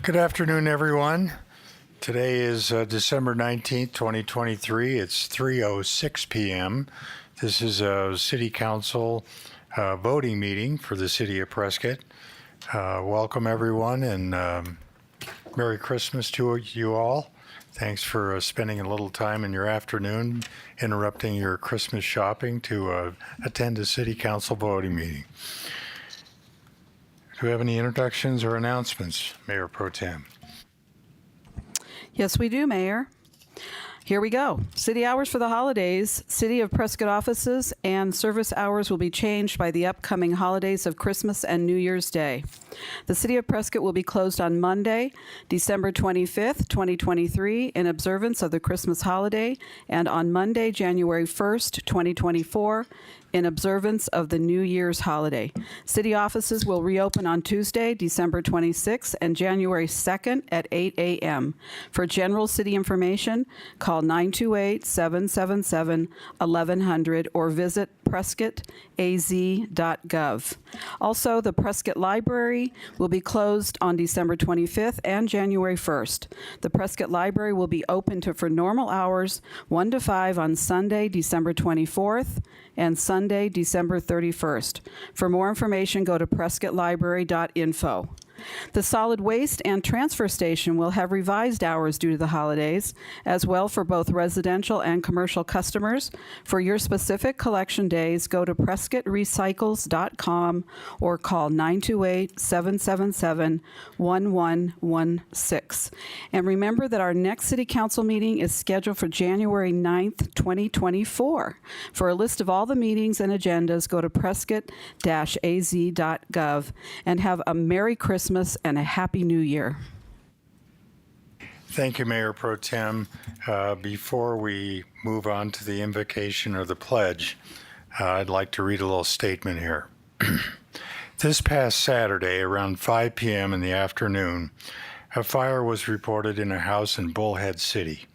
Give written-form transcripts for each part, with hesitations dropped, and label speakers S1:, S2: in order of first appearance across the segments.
S1: Good afternoon, everyone. Today is December 19th, 2023. It's 3:06 p.m. This is a City Council voting meeting for the City of Prescott. Welcome, everyone, and Merry Christmas to you all. Thanks for spending a little time in your afternoon interrupting your Christmas shopping to attend a City Council voting meeting. Do we have any introductions or announcements, Mayor Pro Tem?
S2: Yes, we do, Mayor. Here we go. City hours for the holidays. City of Prescott offices and service hours will be changed by the upcoming holidays of Christmas and New Year's Day. The City of Prescott will be closed on Monday, December 25th, 2023, in observance of the Christmas holiday, and on Monday, January 1st, 2024, in observance of the New Year's holiday. City offices will reopen on Tuesday, December 26th and January 2nd at 8 a.m. For general city information, call 928-777-1100 or visit prescottaz.gov. Also, the Prescott Library will be closed on December 25th and January 1st. The Prescott Library will be open for normal hours 1 to 5 on Sunday, December 24th and Sunday, December 31st. For more information, go to prescottlibrary.info. The solid waste and transfer station will have revised hours due to the holidays, as well for both residential and commercial customers. For your specific collection days, go to prescottrecycles.com or call 928-777-1116. And remember that our next City Council meeting is scheduled for January 9th, 2024. For a list of all the meetings and agendas, go to prescott-az.gov and have a Merry Christmas and a Happy New Year.
S1: Thank you, Mayor Pro Tem. Before we move on to the invocation or the pledge, I'd like to read a little statement here. This past Saturday, around 5 p.m. in the afternoon, a fire was reported in a house in Bullhead City.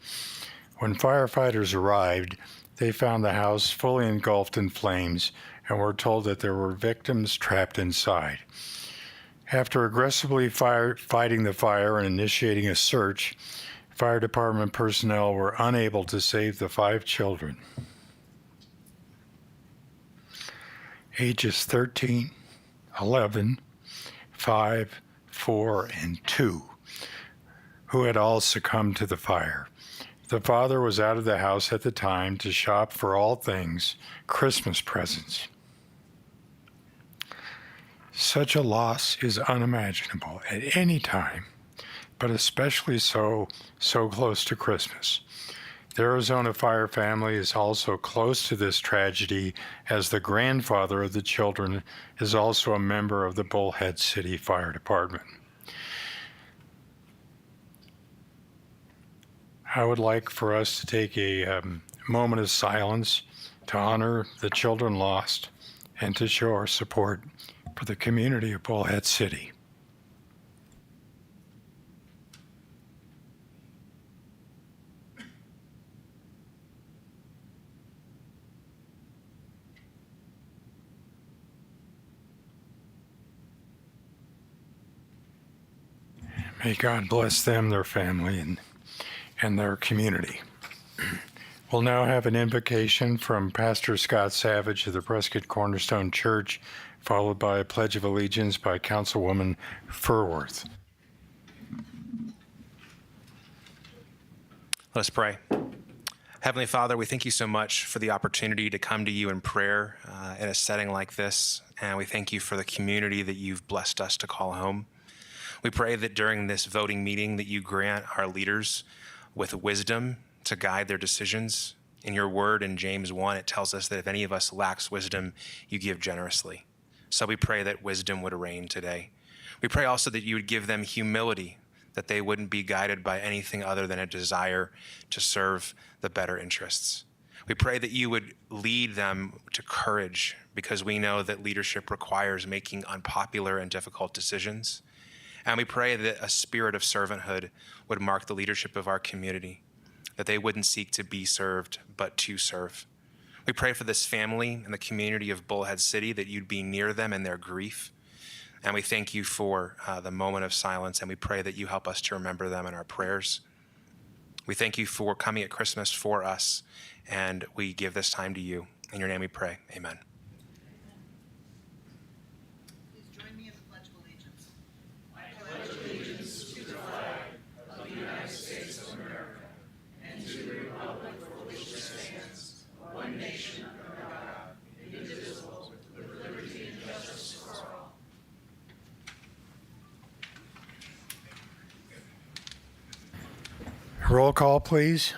S1: When firefighters arrived, they found the house fully engulfed in flames and were told that there were victims trapped inside. After aggressively fighting the fire and initiating a search, fire department personnel were unable to save the 5 children, ages 13, 11, 5, 4, and 2, who had all succumbed to the fire. The father was out of the house at the time to shop for all things Christmas presents. Such a loss is unimaginable at any time, but especially so close to Christmas. The Arizona Fire family is also close to this tragedy, as the grandfather of the children is also a member of the Bullhead City Fire Department. I would like for us to take a moment of silence to honor the children lost and to show our support for the community of Bullhead City. May God bless them, their family, and their community. We'll now have an invocation from Pastor Scott Savage of the Prescott Cornerstone Church, followed by a Pledge of Allegiance by Councilwoman Furworth.
S3: Let us pray. Heavenly Father, we thank you so much for the opportunity to come to you in prayer in a setting like this, and we thank you for the community that you've blessed us to call home. We pray that during this voting meeting that you grant our leaders with wisdom to guide their decisions. In your word in James 1, it tells us that if any of us lacks wisdom, you give generously. So we pray that wisdom would reign today. We pray also that you would give them humility, that they wouldn't be guided by anything other than a desire to serve the better interests. We pray that you would lead them to courage, because we know that leadership requires making unpopular and difficult decisions. And we pray that a spirit of servanthood would mark the leadership of our community, that they wouldn't seek to be served, but to serve. We pray for this family and the community of Bullhead City, that you'd be near them in their grief, And we thank you for the moment of silence, and we pray that you help us to remember them in our prayers. We thank you for coming at Christmas for us, and we give this time to you. In your name we pray. Amen.
S2: Please join me in the Pledge of Allegiance.
S1: Roll call, please.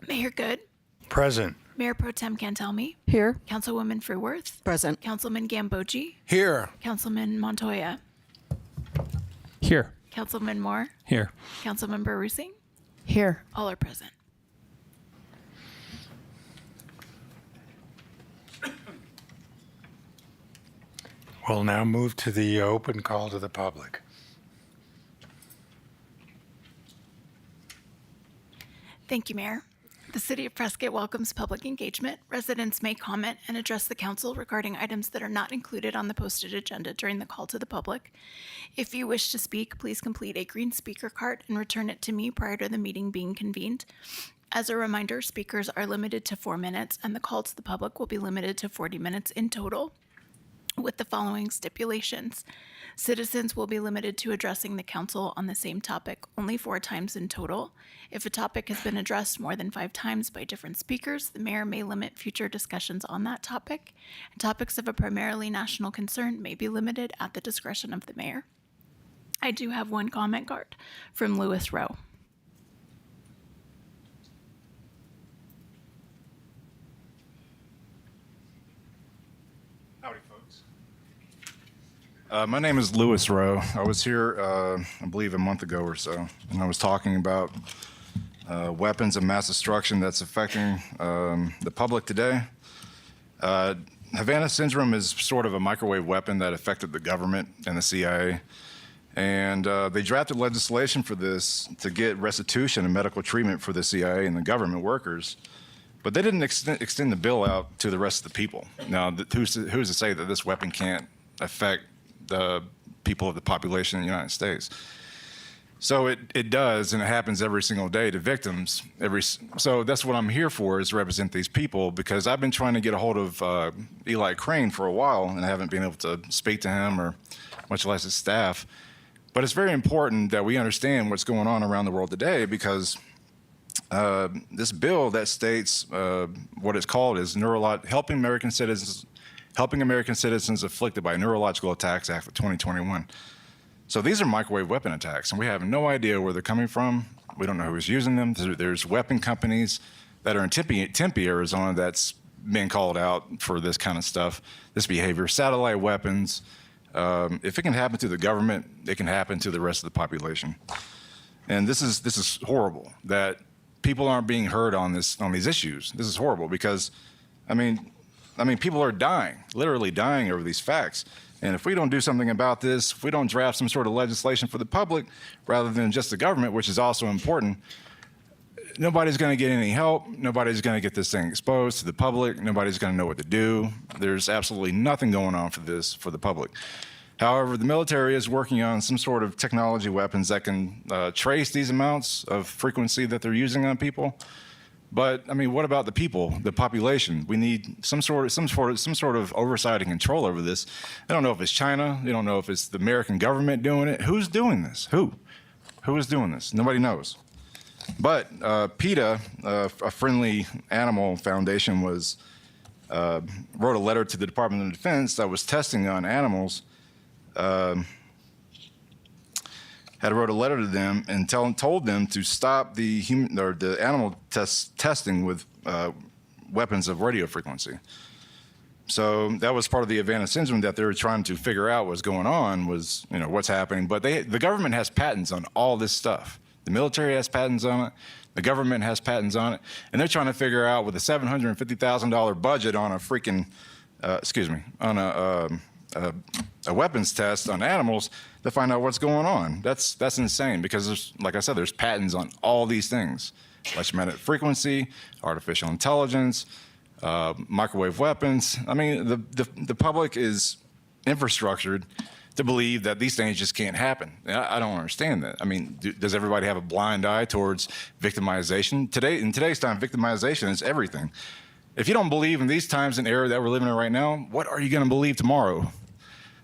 S4: Mayor Good,
S1: Present.
S4: Mayor Pro Tem Cantelmi,
S2: Here.
S4: Councilwoman Freeworth,
S2: Present.
S4: Councilman Gambogi,
S5: Here.
S4: Councilman Montoya,
S5: Here.
S4: Councilman Moore,
S5: Here.
S4: Councilmember Rusing.
S2: Here.
S4: All are present.
S1: We'll now move to the open call to the public.
S4: Thank you, Mayor. The City of Prescott welcomes public engagement. Residents may comment and address the council regarding items that are not included on the posted agenda during the call to the public. If you wish to speak, please complete a green speaker card and return it to me prior to the meeting being convened. As a reminder, speakers are limited to 4 minutes, and the call to the public will be limited to 40 minutes in total, with the following stipulations. Citizens will be limited to addressing the council on the same topic only 4 times in total. If a topic has been addressed more than 5 times by different speakers, the mayor may limit future discussions on that topic. And topics of a primarily national concern may be limited at the discretion of the mayor. I do have one comment card from Lewis Rowe.
S3: Howdy, folks.
S6: My name is Lewis Rowe. I was here, I believe, a month ago or so, and I was talking about weapons of mass destruction that's affecting the public today. Havana syndrome is sort of a microwave weapon that affected the government and the CIA. And they drafted legislation for this to get restitution and medical treatment for the CIA and the government workers. But they didn't extend the bill out to the rest of the people. Now, who's to say that this weapon can't affect the people of the population in the United States? So it does, and it happens every single day to victims. So that's what I'm here for, is represent these people, because I've been trying to get a hold of Eli Crane for a while, and I haven't been able to speak to him, or much less his staff. But it's very important that we understand what's going on around the world today, because this bill that states what it's called is Helping American Citizens Afflicted by Neurological Attacks Act of 2021. So these are microwave weapon attacks, and we have no idea where they're coming from. We don't know who's using them. There's weapon companies that are in Tempe, Arizona, that's being called out for this kind of stuff, this behavior. Satellite weapons. If it can happen to the government, it can happen to the rest of the population. And this is horrible that people aren't being heard on these issues. This is horrible because, I mean, people are dying, literally dying over these facts. And if we don't do something about this, if we don't draft some sort of legislation for the public rather than just the government, which is also important, nobody's going to get any help. Nobody's going to get this thing exposed to the public. Nobody's going to know what to do. There's absolutely nothing going on for the public. However, the military is working on some sort of technology weapons that can trace these amounts of frequency that they're using on people. But I mean, what about the people, the population? We need some sort of oversight and control over this. I don't know if it's China. I don't know if it's the American government doing it. Who's doing this? Who is doing this? Nobody knows. But PETA, a friendly animal foundation, wrote a letter to the Department of Defense that was testing on animals. Wrote a letter to them and told them to stop the animal testing with weapons of radio frequency. So that was part of the Havana syndrome that they were trying to figure out what's going on, was, what's happening. But the government has patents on all this stuff. The military has patents on it. The government has patents on it, and they're trying to figure out, with a $750,000 budget on a freaking, a weapons test on animals, to find out what's going on. That's insane, because like I said, there's patents on all these things: electromagnetic frequency, artificial intelligence, microwave weapons. I mean, the public is infrastructured to believe that these things just can't happen. And I don't understand that. I mean, does everybody have a blind eye towards victimization? In today's time, victimization is everything. If you don't believe in these times and era that we're living in right now, what are you going to believe tomorrow?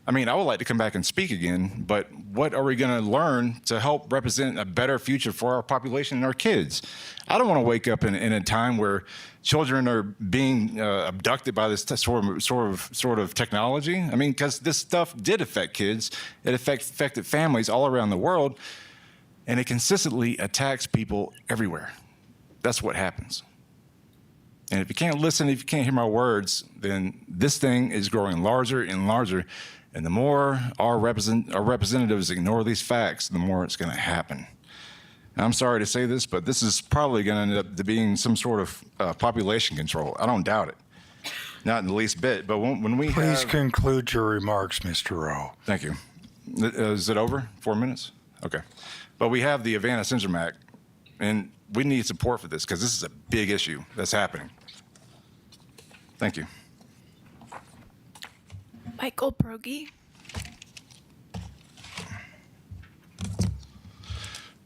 S6: I mean, I would like to come back and speak again, but what are we going to learn to help represent a better future for our population and our kids? I don't want to wake up in a time where children are being abducted by this sort of technology. I mean, because this stuff did affect kids. It affected families all around the world, and it consistently attacks people everywhere. That's what happens. And if you can't listen, if you can't hear my words, then this thing is growing larger and larger. And the more our representatives ignore these facts, the more it's going to happen. And I'm sorry to say this, but this is probably going to end up being some sort of population control. I don't doubt it. Not in the least bit. But when we
S1: Please conclude your remarks, Mr. Rowe.
S6: Thank you. Is it over? 4 minutes? Okay. But we have the Havana Syndrome Act, and we need support for this because this is a big issue that's happening. Thank you.
S4: Michael Brogy.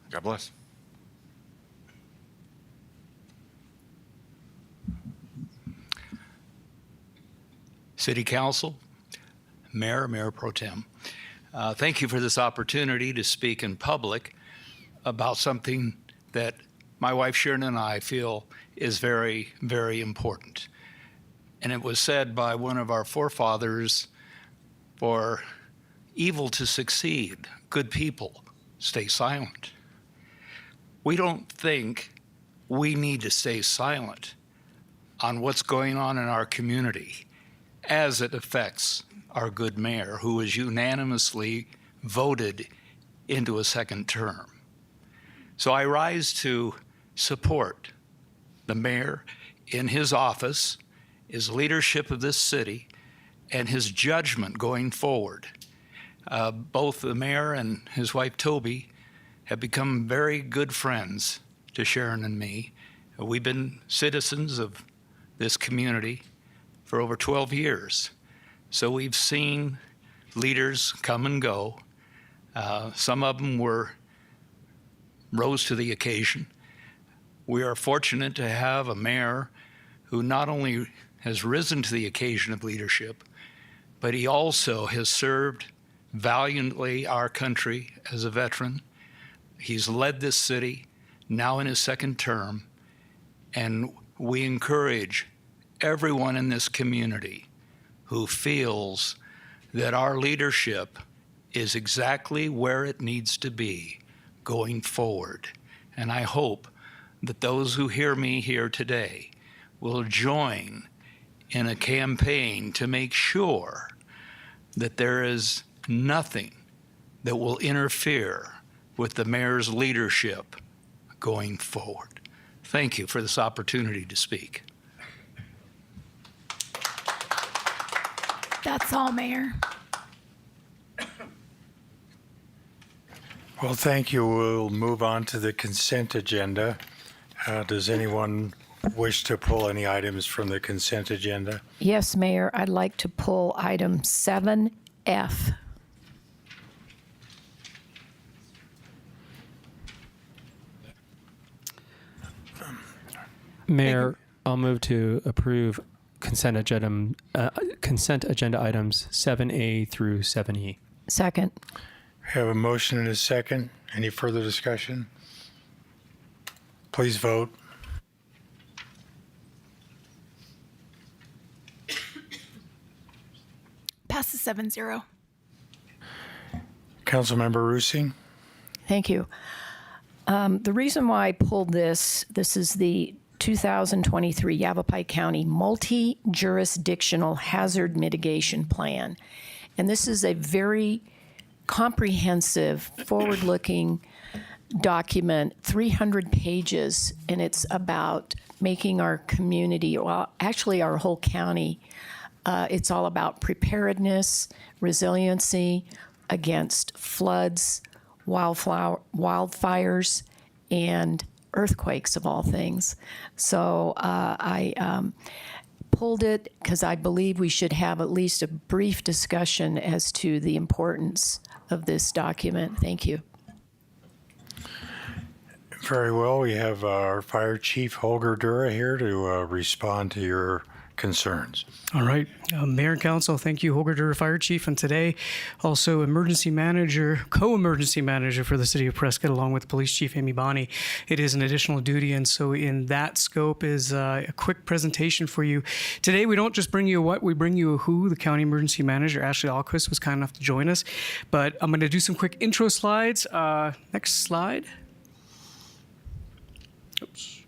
S6: God bless.
S7: City Council, Mayor Pro Tem, thank you for this opportunity to speak in public about something that my wife Sharon and I feel is very, very important. And it was said by one of our forefathers, for evil to succeed, good people stay silent. We don't think we need to stay silent on what's going on in our community as it affects our good mayor, who was unanimously voted into a second term. So I rise to support the mayor in his office, his leadership of this city, and his judgment going forward. Both the mayor and his wife Toby have become very good friends to Sharon and me. We've been citizens of this community for over 12 years. So we've seen leaders come and go. Some of them rose to the occasion. We are fortunate to have a mayor who not only has risen to the occasion of leadership, but he also has served valiantly our country as a veteran. He's led this city now in his second term, and we encourage everyone in this community who feels that our leadership is exactly where it needs to be going forward. And I hope that those who hear me here today will join in a campaign to make sure that there is nothing that will interfere with the mayor's leadership going forward. Thank you for this opportunity to speak.
S4: That's all, Mayor.
S1: Well, thank you. We'll move on to the consent agenda. Does anyone wish to pull any items from the consent agenda?
S8: Yes, Mayor, I'd like to pull item 7F.
S5: Mayor, I'll move to approve consent agenda items 7A through 7E.
S8: Second.
S1: We have a motion and a second. Any further discussion? Please vote.
S4: Passes 7-0.
S1: Councilmember Rusing?
S8: Thank you. The reason why I pulled this is the 2023 Yavapai County Multi-Jurisdictional Hazard Mitigation Plan. And this is a very comprehensive, forward-looking document, 300 pages, and it's about making our community, well, actually our whole county, it's all about preparedness, resiliency against floods, wildfires, and earthquakes of all things. So I pulled it because I believe we should have at least a brief discussion as to the importance of this document. Thank you.
S1: Very well. We have our Fire Chief Holger Dura here to respond to your concerns.
S9: All right. Mayor and Council, thank you, Holger Dura, Fire Chief, and today also Emergency Manager, Co-Emergency Manager for the City of Prescott, along with Police Chief Amy Bonney. It is an additional duty, and so in that scope is a quick presentation for you. Today, we don't just bring you a what, we bring you a who. The County Emergency Manager, Ashley Alquist, was kind enough to join us, but I'm going to do some quick intro slides. Next slide. Oops.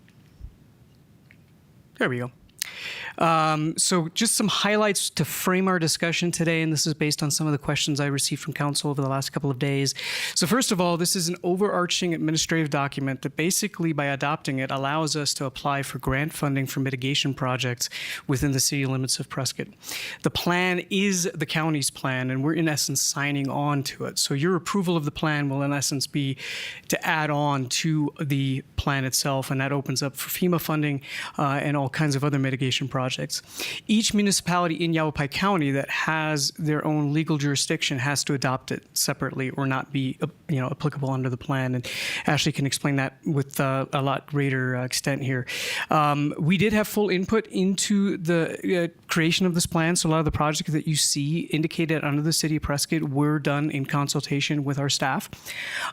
S9: There we go. So just some highlights to frame our discussion today, and this is based on some of the questions I received from council over the last couple of days. So first of all, this is an overarching administrative document that basically, by adopting it, allows us to apply for grant funding for mitigation projects within the city limits of Prescott. The plan is the county's plan, and we're in essence signing on to it. So your approval of the plan will in essence be to add on to the plan itself, and that opens up for FEMA funding and all kinds of other mitigation projects. Each municipality in Yavapai County that has their own legal jurisdiction has to adopt it separately or not be applicable under the plan. And Ashley can explain that with a lot greater extent here. We did have full input into the creation of this plan. So a lot of the projects that you see indicated under the City of Prescott were done in consultation with our staff.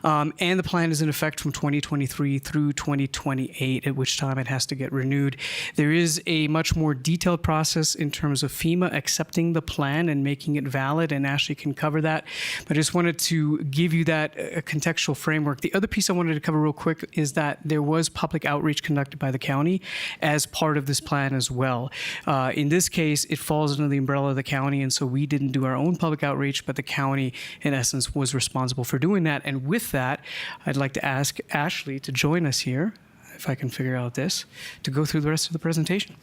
S9: And the plan is in effect from 2023 through 2028, at which time it has to get renewed. There is a much more detailed process in terms of FEMA accepting the plan and making it valid, and Ashley can cover that. But I just wanted to give you that contextual framework. The other piece I wanted to cover real quick is that there was public outreach conducted by the county as part of this plan as well. In this case, it falls under the umbrella of the county, and so we didn't do our own public outreach, but the county, in essence, was responsible for doing that. And with that, I'd like to ask Ashley to join us here, if I can figure out this, to go through the rest of the presentation.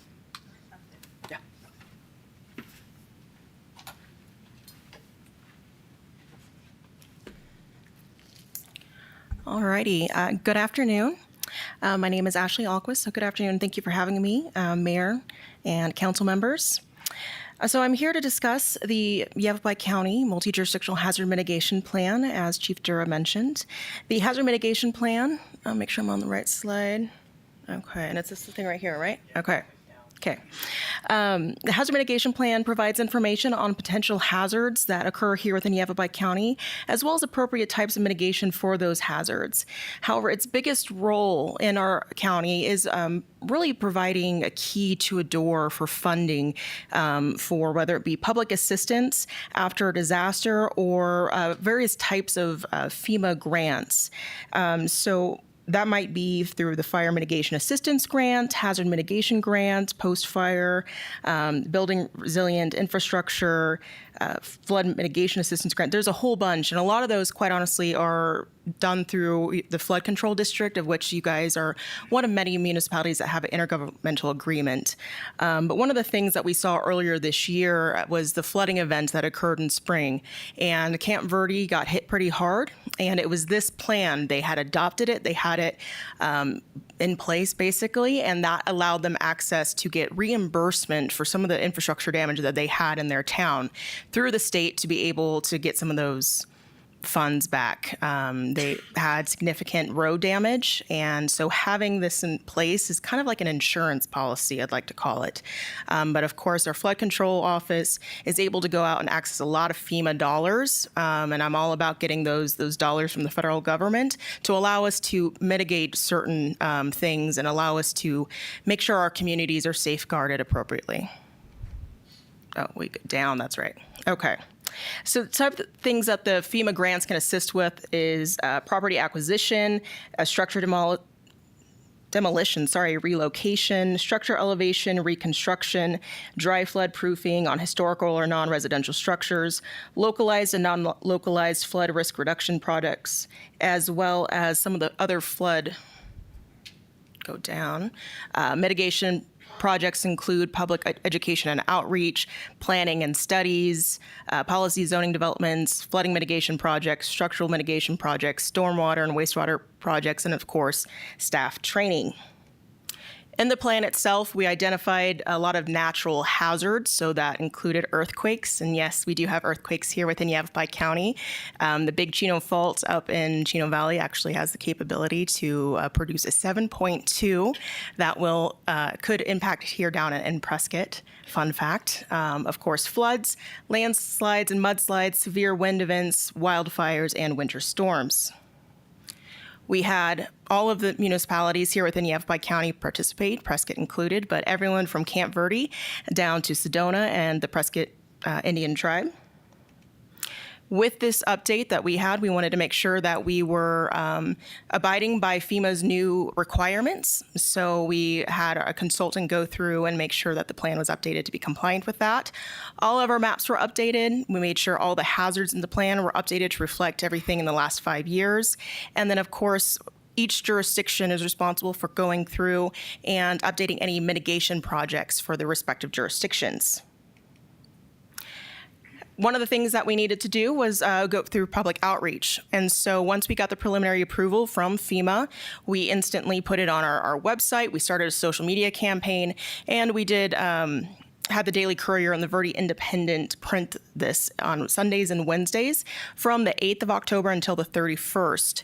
S10: Alrighty, good afternoon. My name is Ashley Alquist, so good afternoon. Thank you for having me, Mayor and council members. So I'm here to discuss the Yavapai County Multi-Jurisdictional Hazard Mitigation Plan, as Chief Dura mentioned. The Hazard Mitigation Plan, I'll make sure I'm on the right slide. Okay, and it's this thing right here, right? Okay. Okay. The Hazard Mitigation Plan provides information on potential hazards that occur here within Yavapai County, as well as appropriate types of mitigation for those hazards. However, its biggest role in our county is really providing a key to a door for funding for whether it be public assistance after a disaster or various types of FEMA grants. So that might be through the Fire Mitigation Assistance Grant, Hazard Mitigation Grant, post-fire, Building Resilient Infrastructure, Flood Mitigation Assistance Grant. There's a whole bunch, and a lot of those, quite honestly, are done through the Flood Control District, of which you guys are one of many municipalities that have an intergovernmental agreement. But one of the things that we saw earlier this year was the flooding event that occurred in spring, and Camp Verde got hit pretty hard, and it was this plan. They had adopted it. They had it in place, basically, and that allowed them access to get reimbursement for some of the infrastructure damage that they had in their town through the state to be able to get some of those funds back. They had significant road damage, and so having this in place is kind of like an insurance policy, I'd like to call it. But of course, our flood control office is able to go out and access a lot of FEMA dollars, and I'm all about getting those dollars from the federal government to allow us to mitigate certain things and allow us to make sure our communities are safeguarded appropriately. Oh, we go down, that's right. Okay. So the type of things that the FEMA grants can assist with is property acquisition, structure demolition, relocation, structure elevation, reconstruction, dry flood proofing on historical or non-residential structures, localized and non-localized flood risk reduction projects, as well as some of the other flood, go down, mitigation projects include public education and outreach, planning and studies, policy zoning developments, flooding mitigation projects, structural mitigation projects, stormwater and wastewater projects, and of course, staff training. In the plan itself, we identified a lot of natural hazards, so that included earthquakes. And yes, we do have earthquakes here within Yavapai County. The Big Chino Fault up in Chino Valley actually has the capability to produce a 7.2 that could impact here down in Prescott. Fun fact. Of course, floods, landslides and mudslides, severe wind events, wildfires, and winter storms. We had all of the municipalities here within Yavapai County participate, Prescott included, but everyone from Camp Verde down to Sedona and the Prescott Indian tribe. With this update that we had, we wanted to make sure that we were abiding by FEMA's new requirements. So we had a consultant go through and make sure that the plan was updated to be compliant with that. All of our maps were updated. We made sure all the hazards in the plan were updated to reflect everything in the last 5 years. And then, of course, each jurisdiction is responsible for going through and updating any mitigation projects for the respective jurisdictions. One of the things that we needed to do was go through public outreach. And so once we got the preliminary approval from FEMA, we instantly put it on our website. We started a social media campaign, and we did had the Daily Courier and the Verde Independent print this on Sundays and Wednesdays from the 8th of October until the 31st.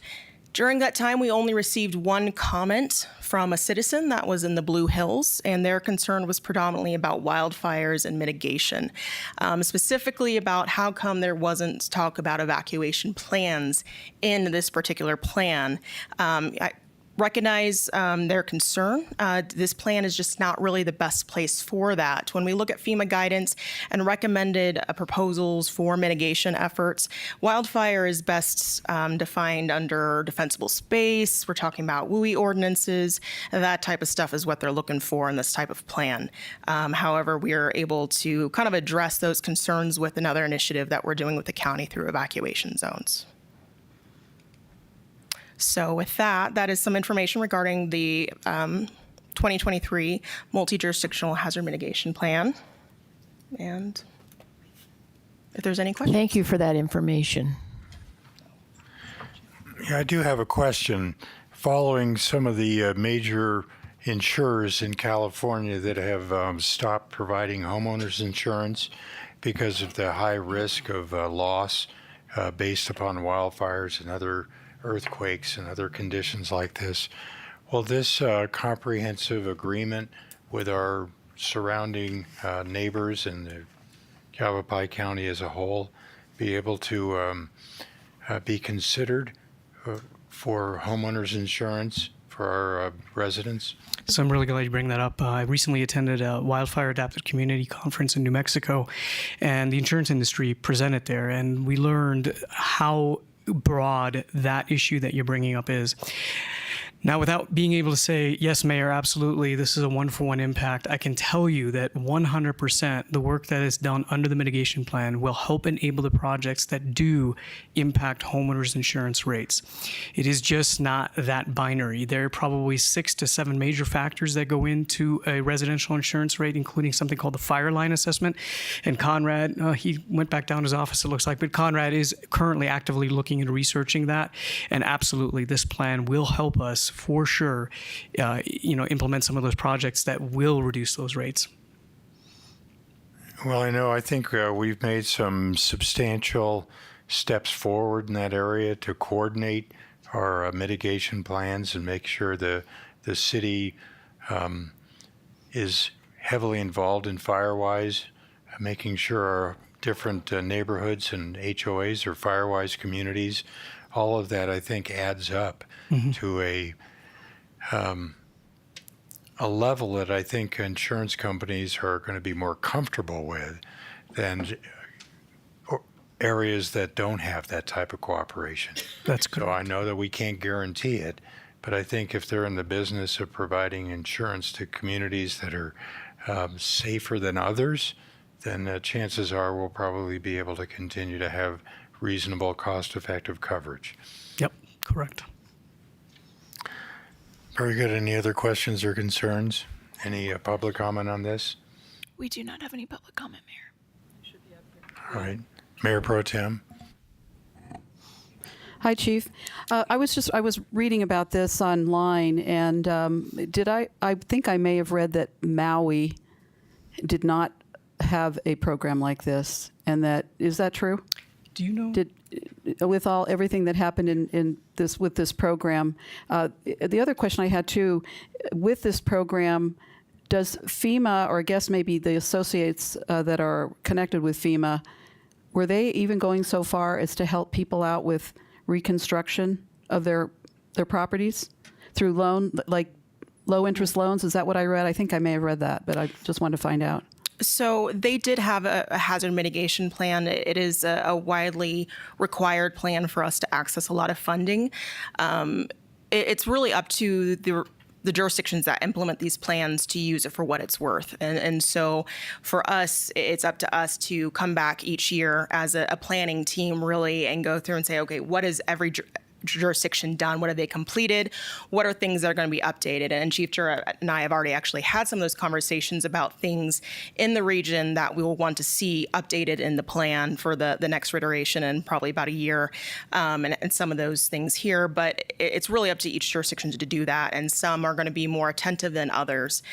S10: During that time, we only received one comment from a citizen that was in the Blue Hills, and their concern was predominantly about wildfires and mitigation, specifically about how come there wasn't talk about evacuation plans in this particular plan. I recognize their concern. This plan is just not really the best place for that. When we look at FEMA guidance and recommended proposals for mitigation efforts, wildfire is best defined under defensible space. We're talking about WUI ordinances. That type of stuff is what they're looking for in this type of plan. However, we are able to kind of address those concerns with another initiative that we're doing with the county through evacuation zones. So with that, that is some information regarding the 2023 Multi-Jurisdictional Hazard Mitigation Plan. And if there's any questions.
S8: Thank you for that information.
S1: Yeah, I do have a question. Following some of the major insurers in California that have stopped providing homeowners insurance because of the high risk of loss based upon wildfires and other earthquakes and other conditions like this, will this comprehensive agreement with our surrounding neighbors and the Yavapai County as a whole be able to be considered for homeowners insurance for our residents?
S9: So I'm really glad you bring that up. I recently attended a wildfire adapted community conference in New Mexico, and the insurance industry presented there, and we learned how broad that issue that you're bringing up is. Now, without being able to say, yes, Mayor, absolutely, this is a one-for-one impact, I can tell you that 100% the work that is done under the mitigation plan will help enable the projects that do impact homeowners insurance rates. It is just not that binary. There are probably 6 to 7 major factors that go into a residential insurance rate, including something called the fire line assessment. And Conrad, he went back down to his office, it looks like, but Conrad is currently actively looking and researching that. And absolutely, this plan will help us for sure, implement some of those projects that will reduce those rates.
S1: Well, I think we've made some substantial steps forward in that area to coordinate our mitigation plans and make sure the city is heavily involved in Firewise, making sure our different neighborhoods and HOAs or Firewise communities, all of that I think adds up to a level that I think insurance companies are going to be more comfortable with than areas that don't have that type of cooperation.
S9: That's good.
S1: So I know that we can't guarantee it, but I think if they're in the business of providing insurance to communities that are safer than others, then chances are we'll probably be able to continue to have reasonable, cost-effective coverage.
S9: Yep, correct.
S1: Very good. Any other questions or concerns? Any public comment on this?
S4: We do not have any public comment, Mayor.
S1: All right. Mayor Pro Tem.
S2: Hi, Chief. I was reading about this online, and I think I may have read that Maui did not have a program like this, and is that true?
S9: Do you know?
S2: With everything that happened with this program, the other question I had too, with this program, does FEMA, or I guess maybe the associates that are connected with FEMA, were they even going so far as to help people out with reconstruction of their properties through low interest loans? Is that what I read? I think I may have read that, but I just wanted to find out.
S10: So they did have a hazard mitigation plan. It is a widely required plan for us to access a lot of funding. It's really up to the jurisdictions that implement these plans to use it for what it's worth. And so for us, it's up to us to come back each year as a planning team really and go through and say, okay, what is every jurisdiction done? What have they completed? What are things that are going to be updated? And Chief Jura and I have already actually had some of those conversations about things in the region that we will want to see updated in the plan for the next iteration in probably about a year, and some of those things here. But it's really up to each jurisdiction to do that, and some are going to be more attentive than others.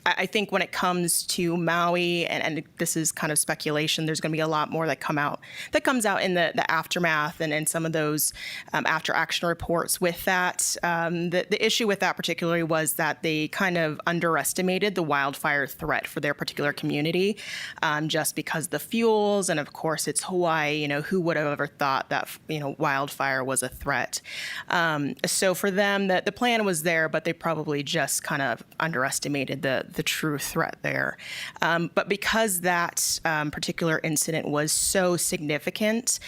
S10: I think when it comes to Maui, and this is kind of speculation, there's going to be a lot more that comes out in the aftermath and some of those after action reports with that. The issue with that particularly was that they kind of underestimated the wildfire threat for their particular community, just because the fuels, and of course it's Hawaii. Who would have ever thought that wildfire was a threat? So for them, the plan was there, but they probably just kind of underestimated the true threat there. But because that particular incident was so significant,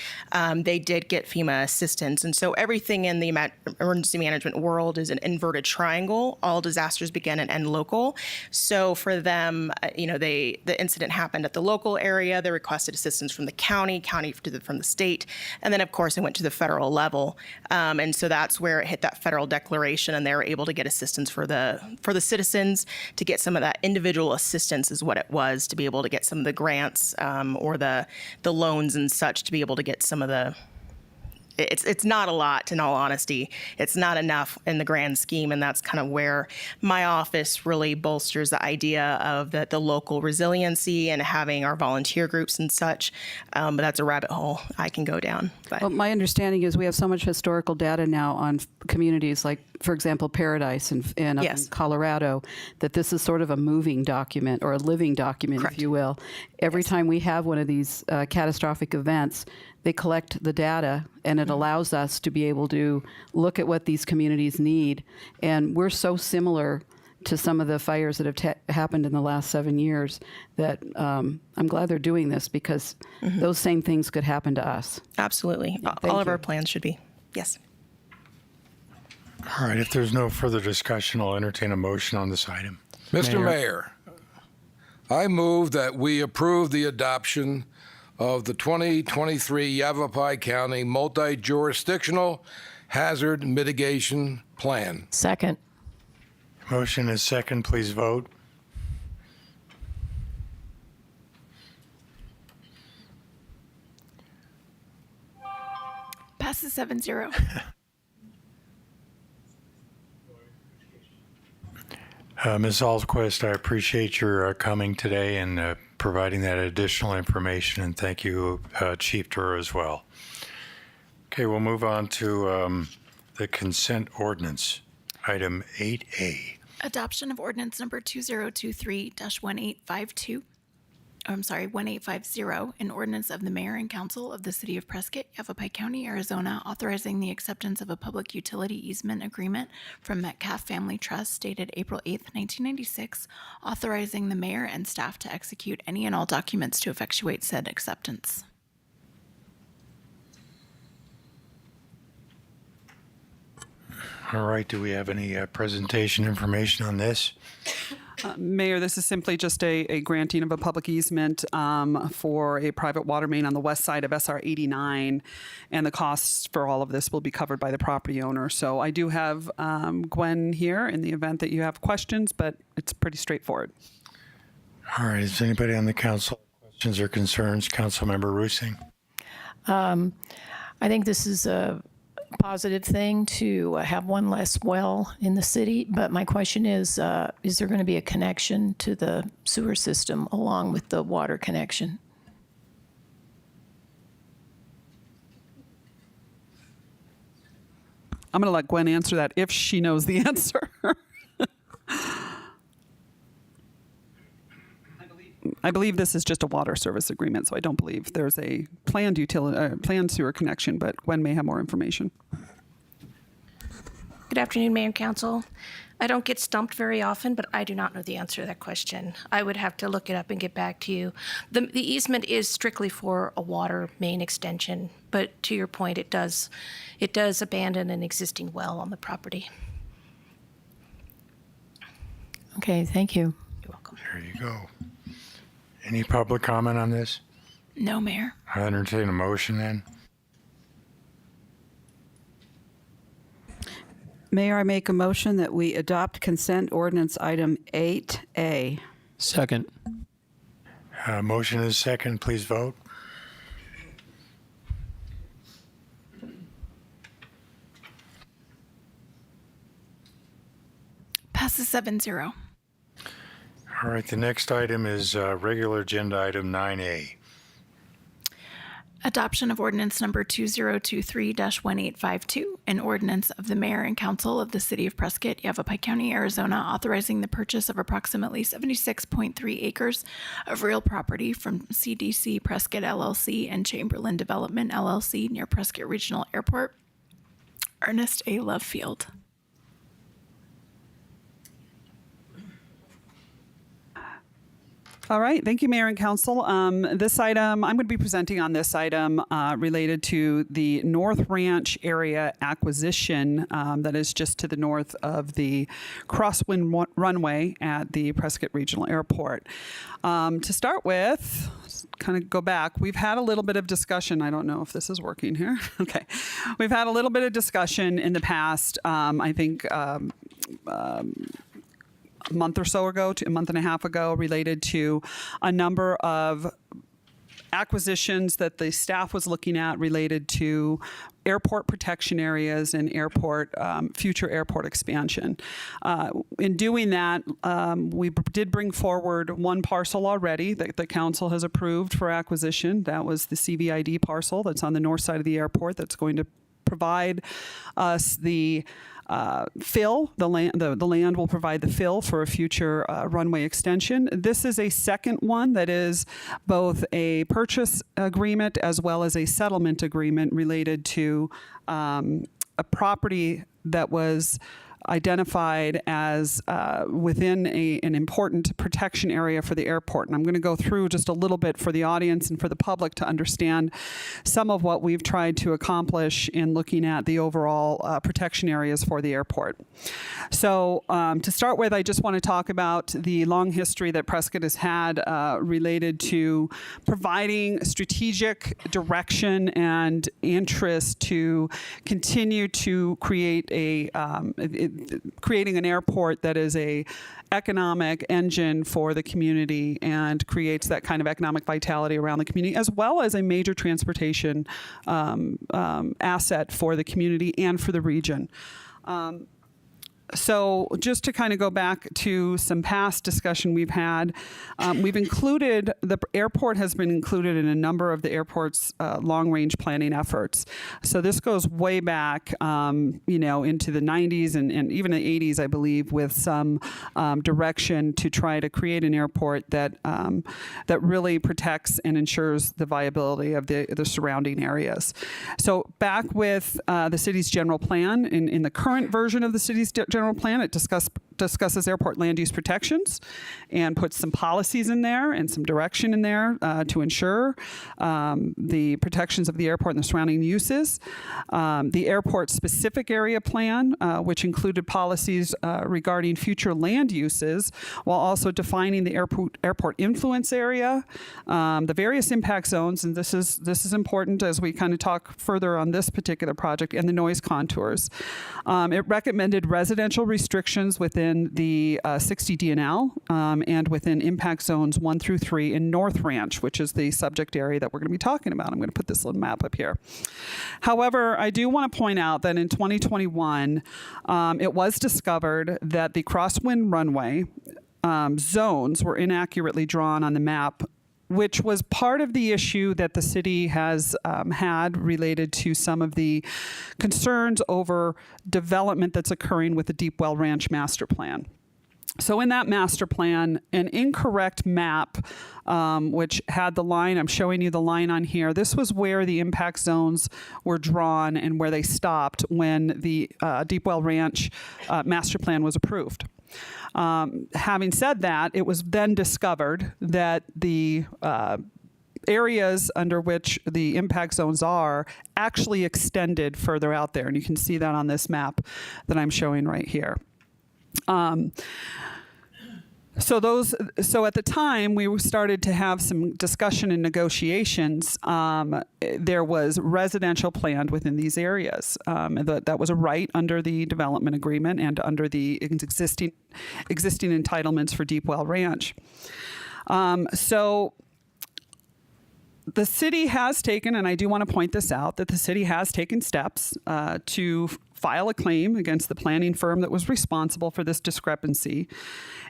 S10: they did get FEMA assistance. And so everything in the emergency management world is an inverted triangle. All disasters begin and end local. So for them, the incident happened at the local area. They requested assistance from the county from the state. And then, of course, it went to the federal level. And so that's where it hit that federal declaration, and they were able to get assistance for the citizens to get some of that individual assistance is what it was, to be able to get some of the grants or the loans and such, to be able to get some of the. It's not a lot, in all honesty. It's not enough in the grand scheme, and that's kind of where my office really bolsters the idea of the local resiliency and having our volunteer groups and such. But that's a rabbit hole I can go down. But.
S2: Well, my understanding is we have so much historical data now on communities like, for example, Paradise and
S10: Yes.
S2: in Colorado, that this is sort of a moving document or a living document,
S10: Correct.
S2: if you will. Every
S10: Yes.
S2: time we have one of these catastrophic events, they collect the data, and it allows us to be able to look at what these communities need. And we're so similar to some of the fires that have happened in the last 7 years that I'm glad they're doing this, because those same things could happen to us.
S10: Absolutely.
S2: Thank
S10: All of
S2: you.
S10: our plans should be. Yes.
S1: All right, if there's no further discussion, I'll entertain a motion on this item.
S11: Mr. Mayor, I move that we approve the adoption of the 2023 Yavapai County Multi-Jurisdictional Hazard Mitigation Plan.
S8: Second.
S1: Motion is second. Please vote.
S4: Passes 7-0.
S1: Ms. Alquist, I appreciate your coming today and providing that additional information, and thank you, Chief Dura, as well. Okay, we'll move on to the consent ordinance, item 8A.
S4: Adoption of ordinance number 2023-1852. 1850, an ordinance of the mayor and council of the city of Prescott, Yavapai County, Arizona, authorizing the acceptance of a public utility easement agreement from Metcalf Family Trust dated April 8th, 1996, authorizing the mayor and staff to execute any and all documents to effectuate said acceptance.
S1: All right, do we have any presentation information on this?
S12: Mayor, this is simply just a granting of a public easement for a private water main on the west side of SR 89, and the costs for all of this will be covered by the property owner. So I do have Gwen here in the event that you have questions, but it's pretty straightforward.
S1: All right, is anybody on the council questions or concerns? Councilmember Rusing.
S8: I think this is a positive thing to have one less well in the city, but my question is there going to be a connection to the sewer system along with the water connection?
S12: I'm going to let Gwen answer that if she knows the answer. I believe this is just a water service agreement, so I don't believe there's a planned sewer connection, but Gwen may have more information.
S13: Good afternoon, Mayor and Council. I don't get stumped very often, but I do not know the answer to that question. I would have to look it up and get back to you. The easement is strictly for a water main extension, but to your point, it does abandon an existing well on the property.
S8: Okay, thank you.
S13: You're welcome.
S1: There you go. Any public comment on this?
S4: No, Mayor.
S1: I entertain a motion then.
S2: Mayor, I make a motion that we adopt consent ordinance item 8A.
S5: Second.
S1: Motion is second. Please vote.
S4: Passes 7-0.
S1: All right, the next item is regular agenda item 9A.
S4: Adoption of ordinance number 2023-1852, an ordinance of the mayor and council of the city of Prescott, Yavapai County, Arizona, authorizing the purchase of approximately 76.3 acres of real property from CDC Prescott LLC and Chamberlain Development LLC near Prescott Regional Airport. Ernest A. Love Field.
S12: All right. Thank you, Mayor and Council. This item, I'm going to be presenting on this item related to the North Ranch area acquisition that is just to the north of the crosswind runway at the Prescott Regional Airport. To start with, kind of go back, we've had a little bit of discussion. I don't know if this is working here. Okay. We've had a little bit of discussion in the past, I think, a month or so ago, a month and a half ago, related to a number of acquisitions that the staff was looking at related to airport protection areas and airport future airport expansion. In doing that, we did bring forward one parcel already that the council has approved for acquisition. That was the CVID parcel that's on the north side of the airport that's going to provide us the fill. The land will provide the fill for a future runway extension. This is a second one that is both a purchase agreement as well as a settlement agreement related to a property that was identified as within an important protection area for the airport. And I'm going to go through just a little bit for the audience and for the public to understand some of what we've tried to accomplish in looking at the overall protection areas for the airport. So to start with, I just want to talk about the long history that Prescott has had related to providing strategic direction and interest to continue to create creating an airport that is a economic engine for the community and creates that kind of economic vitality around the community, as well as a major transportation asset for the community and for the region. So just to kind of go back to some past discussion we've had, we've included, the airport has been included in a number of the airport's long-range planning efforts. So this goes way back, into the 90s and even the 80s, I believe, with some direction to try to create an airport that that really protects and ensures the viability of the surrounding areas. So back with the city's general plan, in the current version of the city's general plan, it discusses airport land use protections and puts some policies in there and some direction in there to ensure the protections of the airport and the surrounding uses. The airport specific area plan, which included policies regarding future land uses, while also defining the airport influence area, the various impact zones, and this is important as we kind of talk further on this particular project, and the noise contours. It recommended residential restrictions within within the 60 DNL and within impact zones 1 through 3 in North Ranch, which is the subject area that we're going to be talking about. I'm going to put this little map up here. However, I do want to point out that in 2021, it was discovered that the crosswind runway zones were inaccurately drawn on the map, which was part of the issue that the city has had related to some of the concerns over development that's occurring with the Deep Well Ranch master plan. So in that master plan, an incorrect map, which had the line, I'm showing you the line on here, this was where the impact zones were drawn and where they stopped when the Deep Well Ranch master plan was approved. Having said that, it was then discovered that the areas under which the impact zones are actually extended further out there. And you can see that on this map that I'm showing right here. So at the time we started to have some discussion and negotiations. There was residential planned within these areas. That was a right under the development agreement and under the existing entitlements for Deep Well Ranch. So the city has taken, and I do want to point this out, that the city has taken steps to file a claim against the planning firm that was responsible for this discrepancy.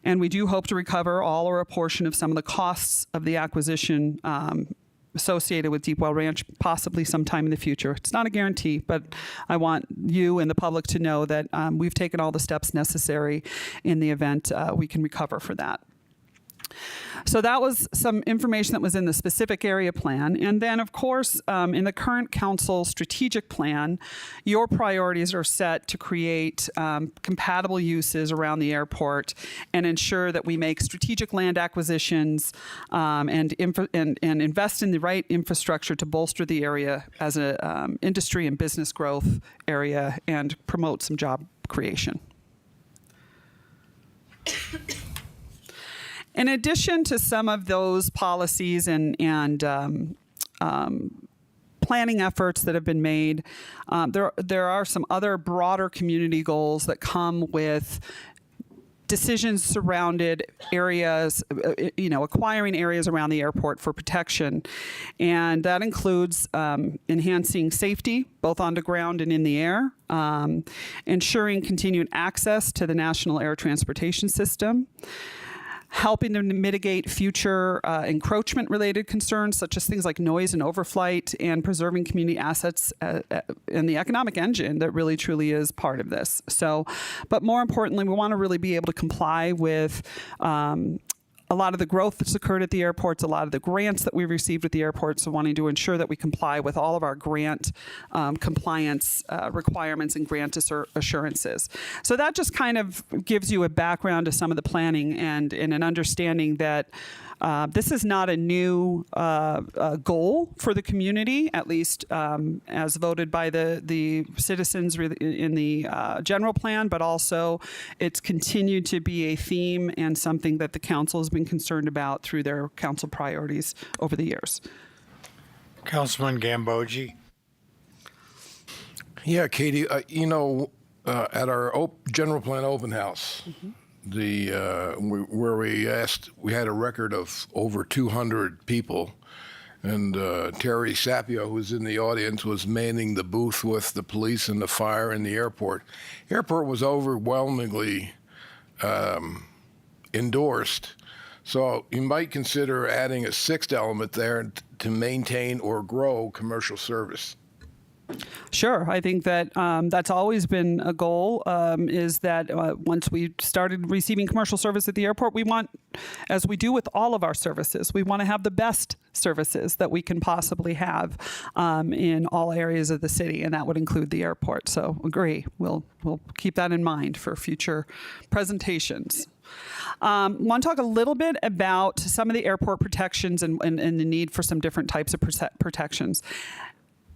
S12: And we do hope to recover all or a portion of some of the costs of the acquisition associated with Deep Well Ranch, possibly sometime in the future. It's not a guarantee, but I want you and the public to know that we've taken all the steps necessary in the event we can recover for that. So that was some information that was in the specific area plan. And then, of course, in the current council strategic plan, your priorities are set to create compatible uses around the airport and ensure that we make strategic land acquisitions and invest in the right infrastructure to bolster the area as an industry and business growth area and promote some job creation. In addition to some of those policies and planning efforts that have been made, there are some other broader community goals that come with decisions surrounded areas, acquiring areas around the airport for protection. And that includes enhancing safety, both on the ground and in the air, ensuring continued access to the national air transportation system, helping them to mitigate future encroachment-related concerns, such as things like noise and overflight, and preserving community assets and the economic engine that really truly is part of this. So, but more importantly, we want to really be able to comply with a lot of the growth that's occurred at the airports, a lot of the grants that we've received at the airports, so wanting to ensure that we comply with all of our grant compliance requirements and grant assurances. So that just kind of gives you a background to some of the planning and an understanding that this is not a new goal for the community, at least as voted by the citizens in the general plan, but also it's continued to be a theme and something that the council has been concerned about through their council priorities over the years.
S1: Councilman Gambogi.
S11: Yeah, Katie, at our general plan open house, where we had a record of over 200 people, and Terry Sapio, who's in the audience, was manning the booth with the police and the fire in the airport. Airport was overwhelmingly endorsed, so you might consider adding a sixth element there to maintain or grow commercial service.
S12: Sure. I think that that's always been a goal, is that once we started receiving commercial service at the airport, we want, as we do with all of our services, we want to have the best services that we can possibly have in all areas of the city, and that would include the airport. So agree. We'll keep that in mind for future presentations. Want to talk a little bit about some of the airport protections and the need for some different types of protections.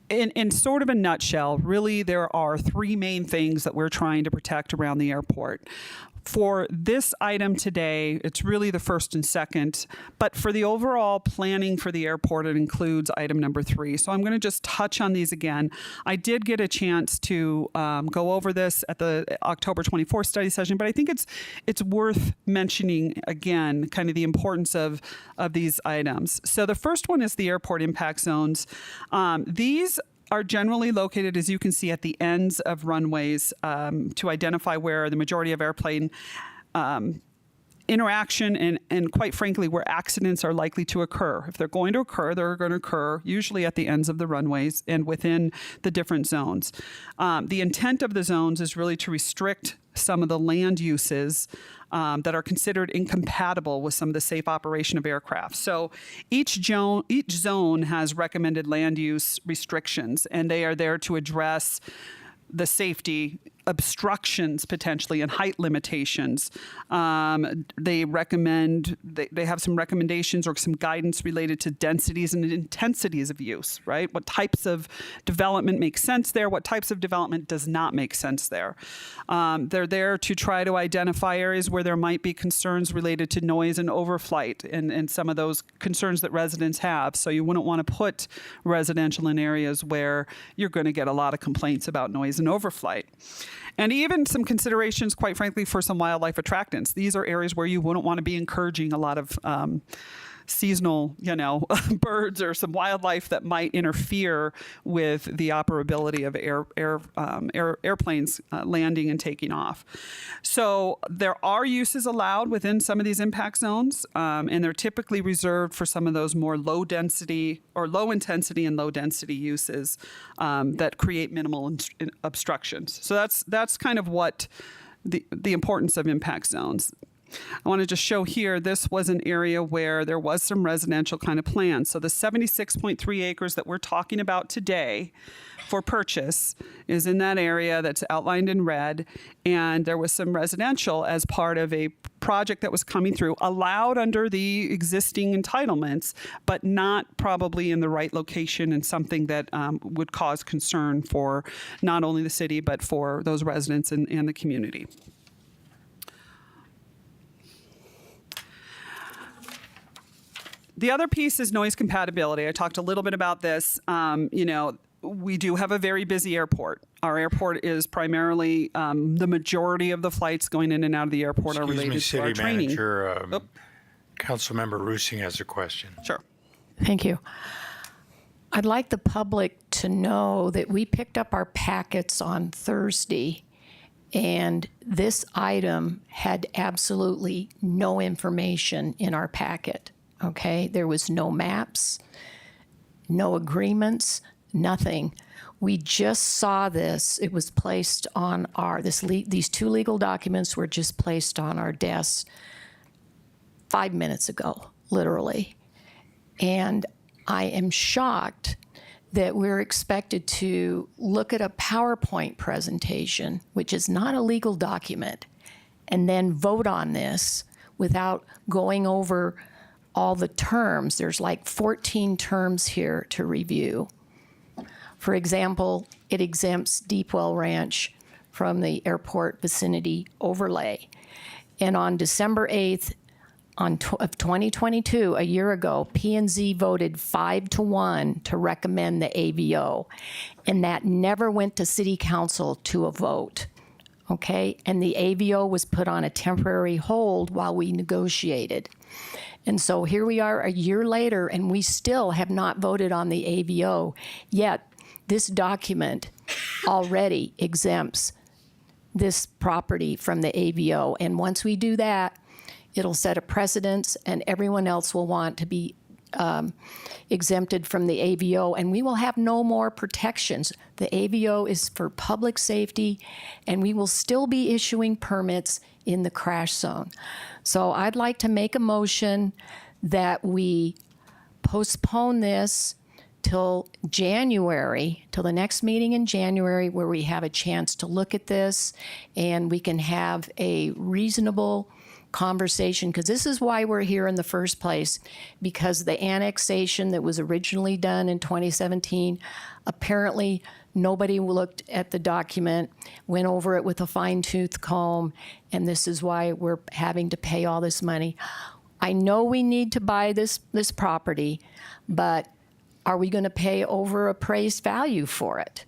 S12: In sort of a nutshell, really there are three main things that we're trying to protect around the airport. For this item today, it's really the first and second, but for the overall planning for the airport, it includes item number 3. So I'm going to just touch on these again. I did get a chance to go over this at the October 24th study session, but I think it's worth mentioning again, kind of the importance of these items. So the first one is the airport impact zones. These are generally located, as you can see, at the ends of runways to identify where the majority of airplane interaction and quite frankly, where accidents are likely to occur. If they're going to occur, they're going to occur usually at the ends of the runways and within the different zones. The intent of the zones is really to restrict some of the land uses that are considered incompatible with some of the safe operation of aircraft. So each zone has recommended land use restrictions, and they are there to address the safety obstructions potentially and height limitations. They recommend, they have some recommendations or some guidance related to densities and intensities of use, right? What types of development make sense there? What types of development does not make sense there? They're there to try to identify areas where there might be concerns related to noise and overflight and some of those concerns that residents have. So you wouldn't want to put residential in areas where you're going to get a lot of complaints about noise and overflight. And even some considerations, quite frankly, for some wildlife attractants. These are areas where you wouldn't want to be encouraging a lot of seasonal, birds or some wildlife that might interfere with the operability of airplanes landing and taking off. So there are uses allowed within some of these impact zones, and they're typically reserved for some of those more low density or low intensity and low density uses that create minimal obstructions. So that's kind of what the importance of impact zones. I want to just show here, this was an area where there was some residential kind of plans. So the 76.3 acres that we're talking about today for purchase is in that area that's outlined in red. And there was some residential as part of a project that was coming through, allowed under the existing entitlements, but not probably in the right location and something that would cause concern for not only the city, but for those residents and the community. The other piece is noise compatibility. I talked a little bit about this. We do have a very busy airport. Our airport is primarily the majority of the flights going in and out of the airport are related to our training.
S1: City Manager, Councilmember Roosing has a question.
S12: Sure.
S8: Thank you. I'd like the public to know that we picked up our packets on Thursday, and this item had absolutely no information in our packet. Okay, there was no maps, no agreements, nothing. We just saw this. It was placed on these two legal documents were just placed on our desks 5 minutes ago, literally. And I am shocked that we're expected to look at a PowerPoint presentation, which is not a legal document, and then vote on this without going over all the terms. There's like 14 terms here to review. For example, it exempts Deepwell Ranch from the airport vicinity overlay. And on December 8th of 2022, a year ago, P&Z voted 5-1 to recommend the AVO. And that never went to City Council to a vote. Okay? And the AVO was put on a temporary hold while we negotiated. And so here we are a year later, and we still have not voted on the AVO, yet this document already exempts this property from the AVO. And once we do that, it'll set a precedence, and everyone else will want to be exempted from the AVO, and we will have no more protections. The AVO is for public safety, and we will still be issuing permits in the crash zone. So I'd like to make a motion that we postpone this till January, till the next meeting in January, where we have a chance to look at this and we can have a reasonable conversation, because this is why we're here in the first place, because the annexation that was originally done in 2017 apparently Nobody looked at the document, went over it with a fine-tooth comb, and this is why we're having to pay all this money. I know we need to buy this property, but are we going to pay over appraised value for it?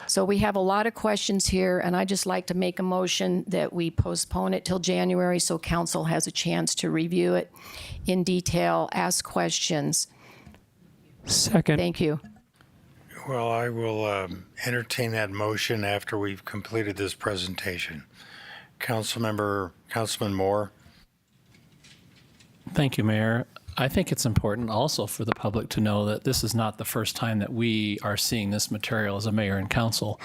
S8: So we have a lot of questions here, and I'd just like to make a motion that we postpone it till January so council has a chance to review it in detail, ask questions.
S5: Second.
S8: Thank you.
S1: Well, I will entertain that motion after we've completed this presentation. Councilman Moore.
S14: Thank you, Mayor. I think it's important also for the public to know that this is not the first time that we are seeing this material as a mayor and council.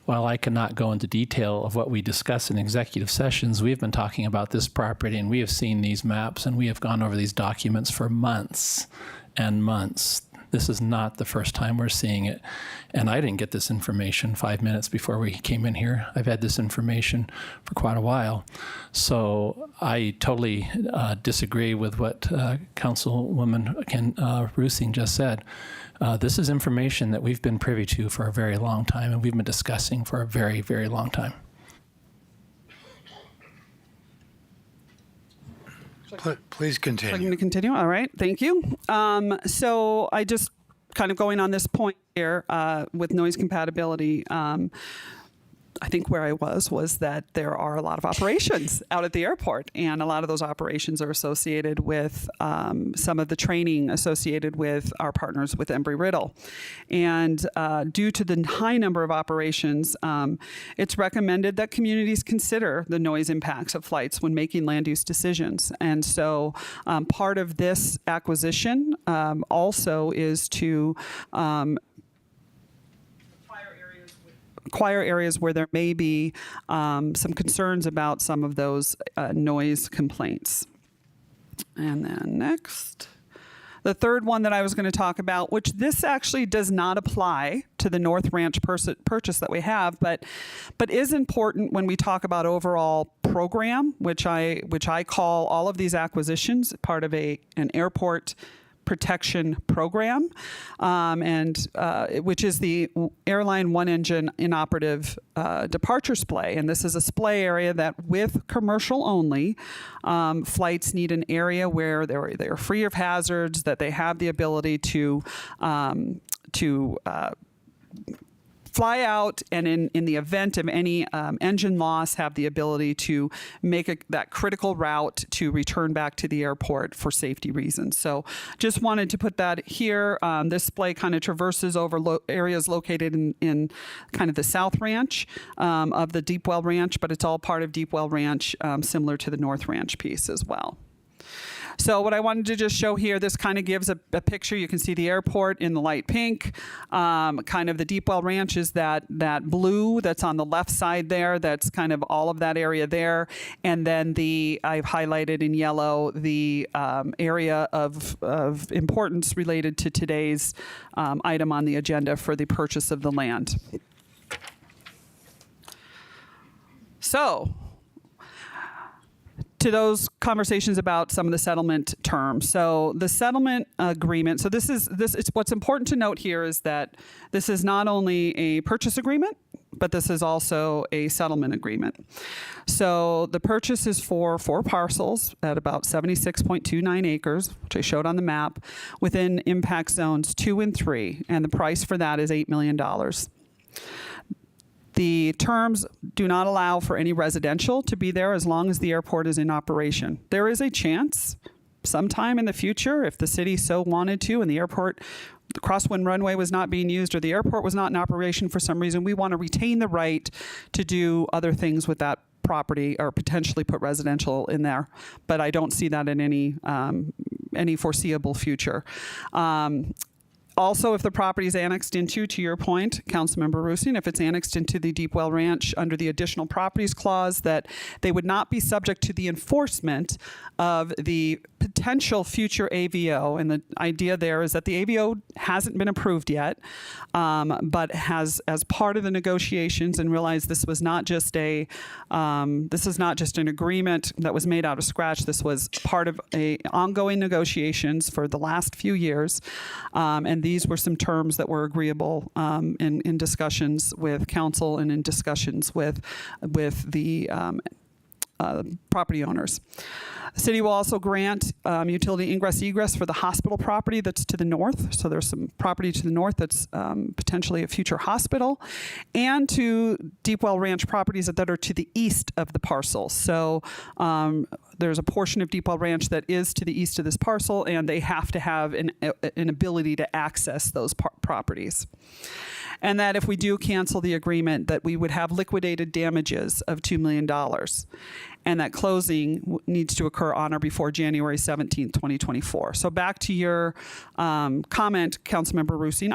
S14: While I cannot go into detail of what we discuss in executive sessions, we've been talking about this property and we have seen these maps and we have gone over these documents for months and months. This is not the first time we're seeing it. And I didn't get this information 5 minutes before we came in here. I've had this information for quite a while. So I totally disagree with what Councilwoman Rusing just said. This is information that we've been privy to for a very long time and we've been discussing for a very, very long time.
S1: Please continue.
S12: I'm going to continue. All right. Thank you. So I just kind of going on this point here with noise compatibility. I think where I was that there are a lot of operations out at the airport, and a lot of those operations are associated with some of the training associated with our partners with Embry-Riddle. And due to the high number of operations, it's recommended that communities consider the noise impacts of flights when making land use decisions. And so part of this acquisition also is to acquire areas where there may be some concerns about some of those noise complaints. And then next, the third one that I was going to talk about, which this actually does not apply to the North Ranch purchase that we have, but is important when we talk about overall program, which I call all of these acquisitions part of an airport protection program, which is the airline one-engine inoperative departure splay. And this is a splay area that, with commercial only, flights need an area where they're free of hazards, that they have the ability to fly out, and in the event of any engine loss, have the ability to make that critical route to return back to the airport for safety reasons. So just wanted to put that here. This splay kind of traverses over areas located in kind of the South Ranch of the Deep Well Ranch, but it's all part of Deep Well Ranch, similar to the North Ranch piece as well. So what I wanted to just show here, this kind of gives a picture. You can see the airport in the light pink. Kind of the Deep Well Ranch is that blue that's on the left side there. That's kind of all of that area there. And then I've highlighted in yellow the area of importance related to today's item on the agenda for the purchase of the land. So, to those conversations about some of the settlement terms. So the settlement agreement, so it's what's important to note here is that this is not only a purchase agreement, but this is also a settlement agreement. So the purchase is for 4 parcels at about 76.29 acres, which I showed on the map, within impact zones 2 and 3, and the price for that is $8 million. The terms do not allow for any residential to be there as long as the airport is in operation. There is a chance sometime in the future, if the city so wanted to, and the crosswind runway was not being used or the airport was not in operation for some reason, we want to retain the right to do other things with that property or potentially put residential in there. But I don't see that in any foreseeable future. Also, if the property is annexed into, to your point, Councilmember Rusing, if it's annexed into the Deep Well Ranch under the additional properties clause, that they would not be subject to the enforcement of the potential future AVO. And the idea there is that the AVO hasn't been approved yet, but has, as part of the negotiations, and realize this was not just this is not just an agreement that was made out of scratch. This was part of ongoing negotiations for the last few years, and and these were some terms that were agreeable in discussions with council and in discussions with the property owners. The city will also grant utility ingress-egress for the hospital property that's to the north. So there's some property to the north that's potentially a future hospital, and to Deepwell Ranch properties that are to the east of the parcel. So there's a portion of Deepwell Ranch that is to the east of this parcel, and they have to have an ability to access those properties. And that if we do cancel the agreement, that we would have liquidated damages of $2 million. And that closing needs to occur on or before January 17th, 2024. So back to your comment, Councilmember Rusing,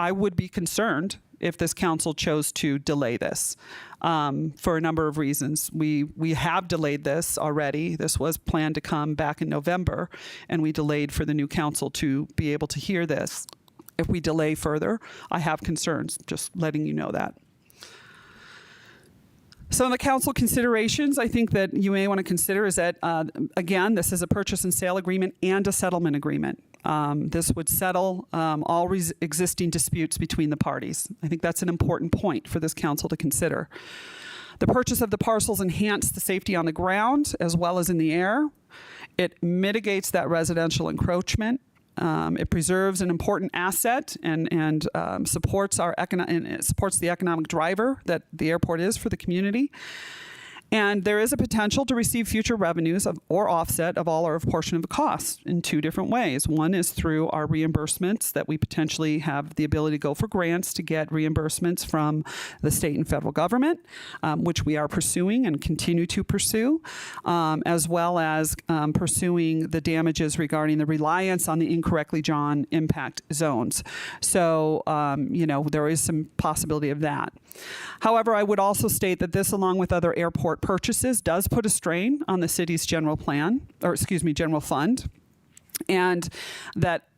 S12: I would be concerned if this council chose to delay this for a number of reasons. We have delayed this already. This was planned to come back in November, and we delayed for the new council to be able to hear this. If we delay further, I have concerns, just letting you know that. Some of the council considerations I think that you may want to consider is that, again, this is a purchase and sale agreement and a settlement agreement. This would settle all existing disputes between the parties. I think that's an important point for this council to consider. The purchase of the parcels enhance the safety on the ground as well as in the air. It mitigates that residential encroachment. It preserves an important asset and supports supports the economic driver that the airport is for the community. And there is a potential to receive future revenues or offset of all or a portion of the costs in two different ways. One is through our reimbursements, that we potentially have the ability to go for grants to get reimbursements from the state and federal government, which we are pursuing and continue to pursue, as well as pursuing the damages regarding the reliance on the incorrectly drawn impact zones. So, there is some possibility of that. However, I would also state that this, along with other airport purchases, does put a strain on the city's general fund, and that,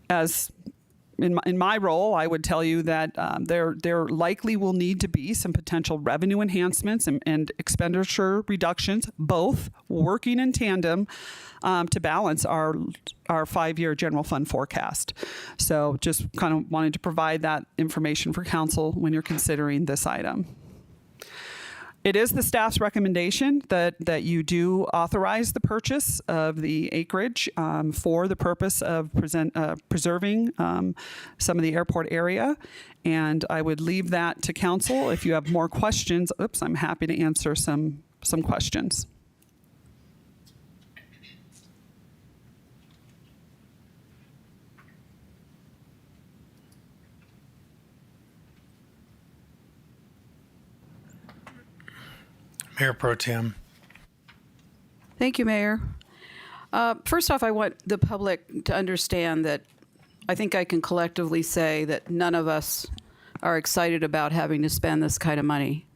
S12: as in my role, I would tell you that there likely will need to be some potential revenue enhancements and expenditure reductions, both working in tandem to balance our 5-year general fund forecast. So just kind of wanted to provide that information for council when you're considering this item. It is the staff's recommendation that you do authorize the purchase of the acreage for the purpose of preserving some of the airport area. And I would leave that to council. If you have more questions, I'm happy to answer some questions.
S1: Mayor Pro Tem.
S2: Thank you, Mayor. First off, I want the public to understand that I think I can collectively say that none of us are excited about having to spend this kind of money.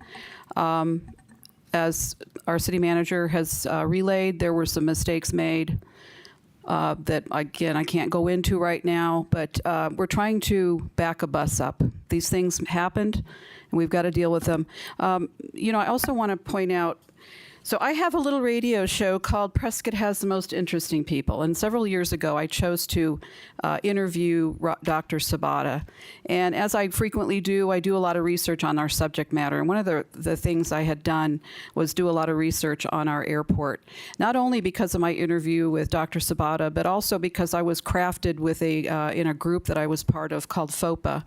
S2: As our city manager has relayed, there were some mistakes made that, again, I can't go into right now, but we're trying to back a bus up. These things happened, and we've got to deal with them. I also want to point out, so I have a little radio show called Prescott Has the Most Interesting People. And several years ago, I chose to interview Dr. Sabata. And as I frequently do, I do a lot of research on our subject matter. And one of the things I had done was do a lot of research on our airport, not only because of my interview with Dr. Sabata, but also because I was crafted with in a group that I was part of called FOPA,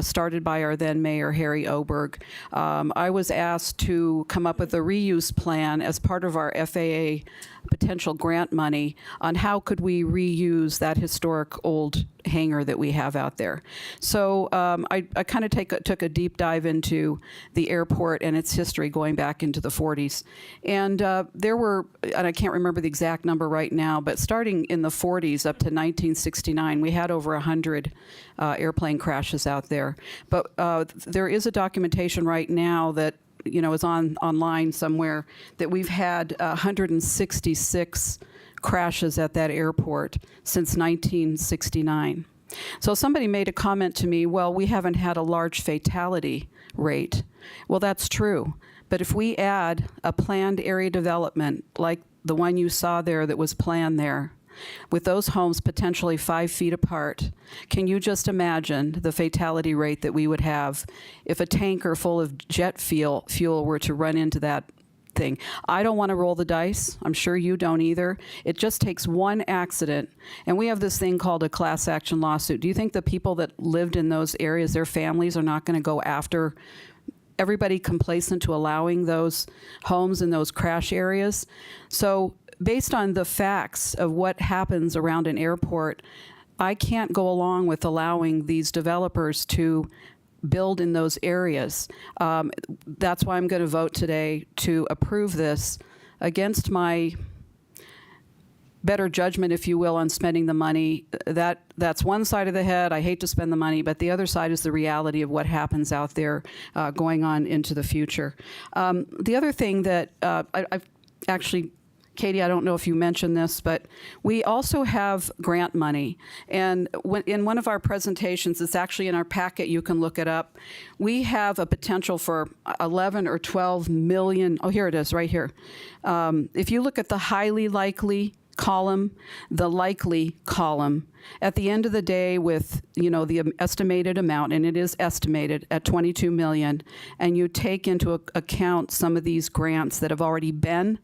S2: started by our then Mayor Harry Oberg. I was asked to come up with a reuse plan as part of our FAA potential grant money on how could we reuse that historic old hangar that we have out there. So I kind of took a deep dive into the airport and its history going back into the 40s. And there were, and I can't remember the exact number right now, but starting in the 40s up to 1969, we had over 100 airplane crashes out there. But there is a documentation right now that is online somewhere, that we've had 166 crashes at that airport since 1969. So somebody made a comment to me, well, we haven't had a large fatality rate. Well, that's true. But if we add a planned area development like the one you saw there that was planned there, with those homes potentially 5 feet apart, can you just imagine the fatality rate that we would have if a tanker full of jet fuel were to run into that thing? I don't want to roll the dice. I'm sure you don't either. It just takes one accident, and we have this thing called a class action lawsuit. Do you think the people that lived in those areas, their families, are not going to go after everybody complacent to allowing those homes in those crash areas? So based on the facts of what happens around an airport, I can't go along with allowing these developers to build in those areas. That's why I'm going to vote today to approve this against my better judgment, if you will, on spending the money. That's one side of the head. I hate to spend the money, but the other side is the reality of what happens out there going on into the future. The other thing that I've actually, Katie, I don't know if you mentioned this, but we also have grant money. And in one of our presentations, it's actually in our packet, you can look it up, we have a potential for 11 or 12 million. Oh, here it is, right here. If you look at the highly likely column, the likely column, at the end of the day, with the estimated amount, and it is estimated at 22 million, and you take into account some of these grants that have already been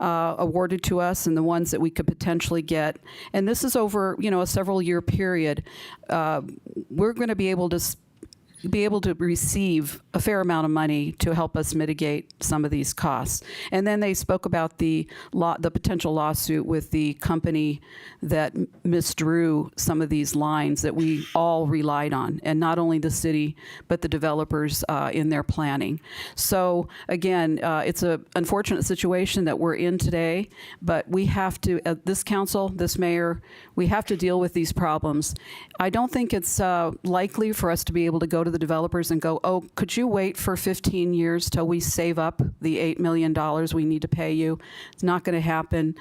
S2: awarded to us and the ones that we could potentially get, and this is over a several year period, we're going to be able to receive a fair amount of money to help us mitigate some of these costs. And then they spoke about the potential lawsuit with the company that misdrew some of these lines that we all relied on, and not only the city, but the developers in their planning. So again, it's an unfortunate situation that we're in today, but we have to, this council, this mayor, we have to deal with these problems. I don't think it's likely for us to be able to go to the developers and go, oh, could you wait for 15 years till we save up the $8 million we need to pay you? It's not going to happen.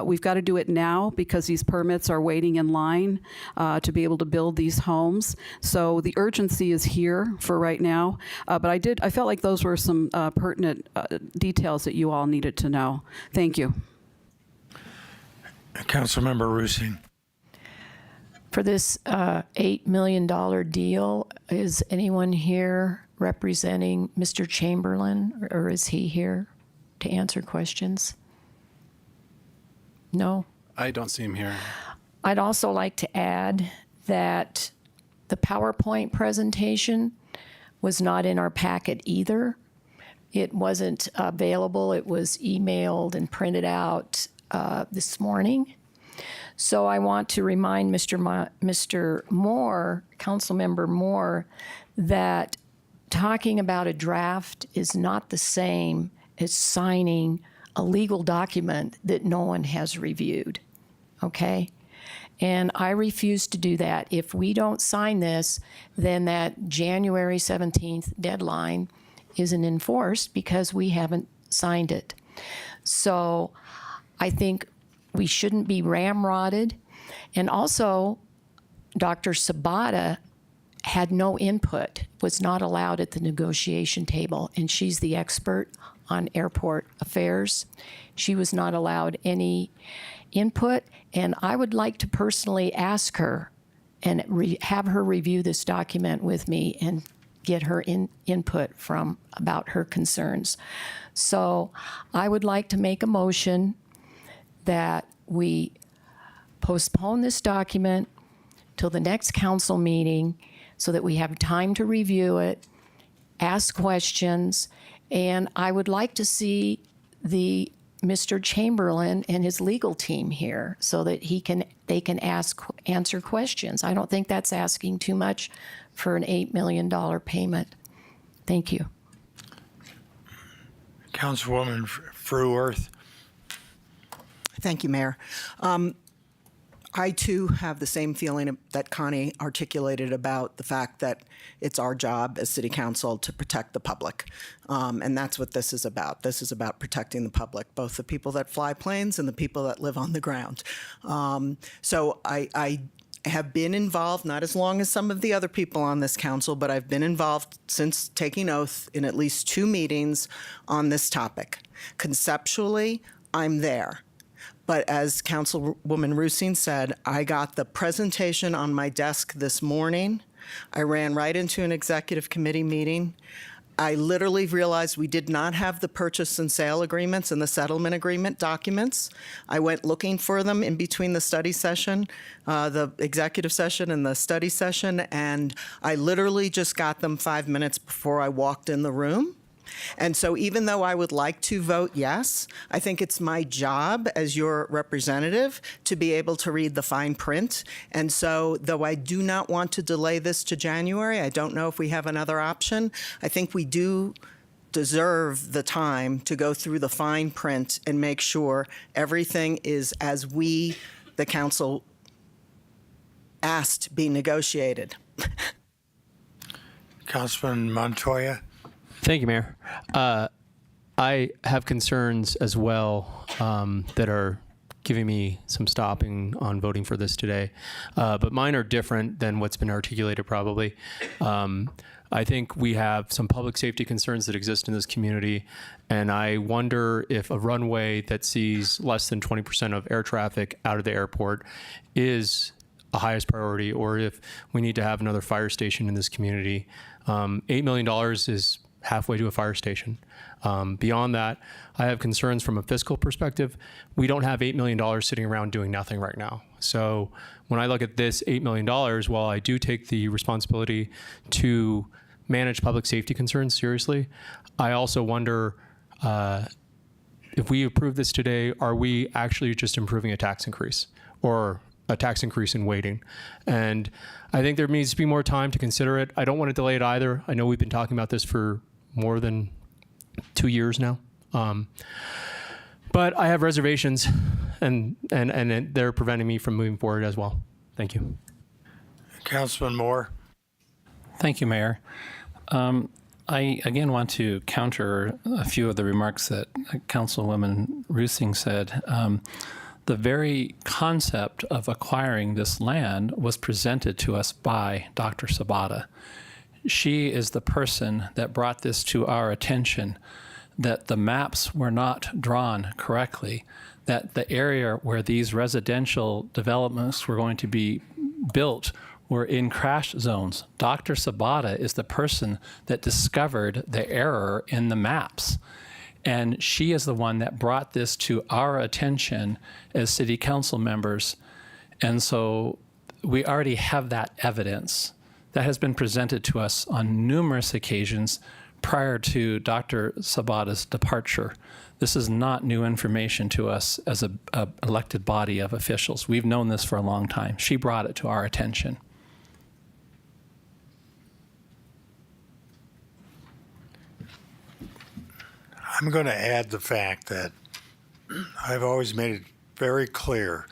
S2: We've got to do it now because these permits are waiting in line to be able to build these homes. So the urgency is here for right now. But I felt like those were some pertinent details that you all needed to know. Thank you.
S1: Councilmember Rusing.
S8: For this $8 million deal, is anyone here representing Mr. Chamberlain, or is he here to answer questions? No?
S5: I don't see him here.
S8: I'd also like to add that the PowerPoint presentation was not in our packet either. It wasn't available. It was emailed and printed out this morning. So I want to remind Mr. Moore, Councilmember Moore, that talking about a draft is not the same as signing a legal document that no one has reviewed, okay? And I refuse to do that. If we don't sign this, then that January 17th deadline isn't enforced because we haven't signed it. So I think we shouldn't be ramrodded. And also, Dr. Sabata had no input, was not allowed at the negotiation table, and she's the expert on airport affairs. She was not allowed any input, and I would like to personally ask her and have her review this document with me and get her input about her concerns. So I would like to make a motion that we postpone this document till the next council meeting so that we have time to review it, ask questions, and I would like to see Mr. Chamberlain and his legal team here so that they can answer questions. I don't think that's asking too much for an $8 million payment. Thank you.
S1: Councilwoman Fruworth.
S15: Thank you, Mayor. I, too, have the same feeling that Connie articulated about the fact that it's our job as City Council to protect the public. And that's what this is about. This is about protecting the public, both the people that fly planes and the people that live on the ground. So I have been involved, not as long as some of the other people on this council, but I've been involved since taking oath in at least 2 meetings on this topic. Conceptually, I'm there. But as Councilwoman Rusine said, I got the presentation on my desk this morning. I ran right into an executive committee meeting. I literally realized we did not have the purchase and sale agreements and the settlement agreement documents. I went looking for them in between the study session, the executive session and the study session, and I literally just got them 5 minutes before I walked in the room. And so even though I would like to vote yes, I think it's my job as your representative to be able to read the fine print. And so though I do not want to delay this to January, I don't know if we have another option, I think we do deserve the time to go through the fine print and make sure everything is as we, the council, asked be negotiated.
S1: Councilman Montoya?
S5: Thank you, Mayor. I have concerns as well that are giving me some stopping on voting for this today. But mine are different than what's been articulated probably. I think we have some public safety concerns that exist in this community, and I wonder if a runway that sees less than 20% of air traffic out of the airport is a highest priority, or if we need to have another fire station in this community. $8 million is halfway to a fire station. Beyond that, I have concerns from a fiscal perspective. We don't have $8 million sitting around doing nothing right now. So when I look at this $8 million, while I do take the responsibility to manage public safety concerns seriously, I also wonder if we approve this today, are we actually just improving a tax increase or a tax increase in waiting? And I think there needs to be more time to consider it. I don't want to delay it either. I know we've been talking about this for more than 2 years now. But I have reservations, and they're preventing me from moving forward as well. Thank you.
S1: Councilman Moore?
S14: Thank you, Mayor. I again want to counter a few of the remarks that Councilwoman Rusing said. The very concept of acquiring this land was presented to us by Dr. Sabata. She is the person that brought this to our attention, that the maps were not drawn correctly, that the area where these residential developments were going to be built were in crash zones. Dr. Sabata is the person that discovered the error in the maps. And she is the one that brought this to our attention as city council members. And so we already have that evidence that has been presented to us on numerous occasions prior to Dr. Sabata's departure. This is not new information to us as an elected body of officials. We've known this for a long time. She brought it to our attention.
S1: I'm going to add the fact that I've always made it very clear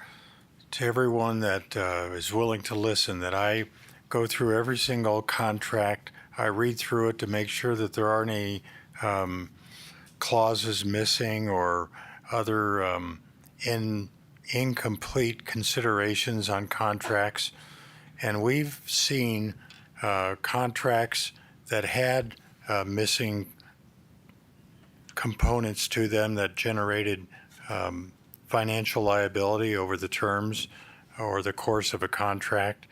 S1: to everyone that is willing to listen that I go through every single contract. I read through it to make sure that there aren't any clauses missing or other incomplete considerations on contracts. And we've seen contracts that had missing components to them that generated financial liability over the terms or the course of a contract.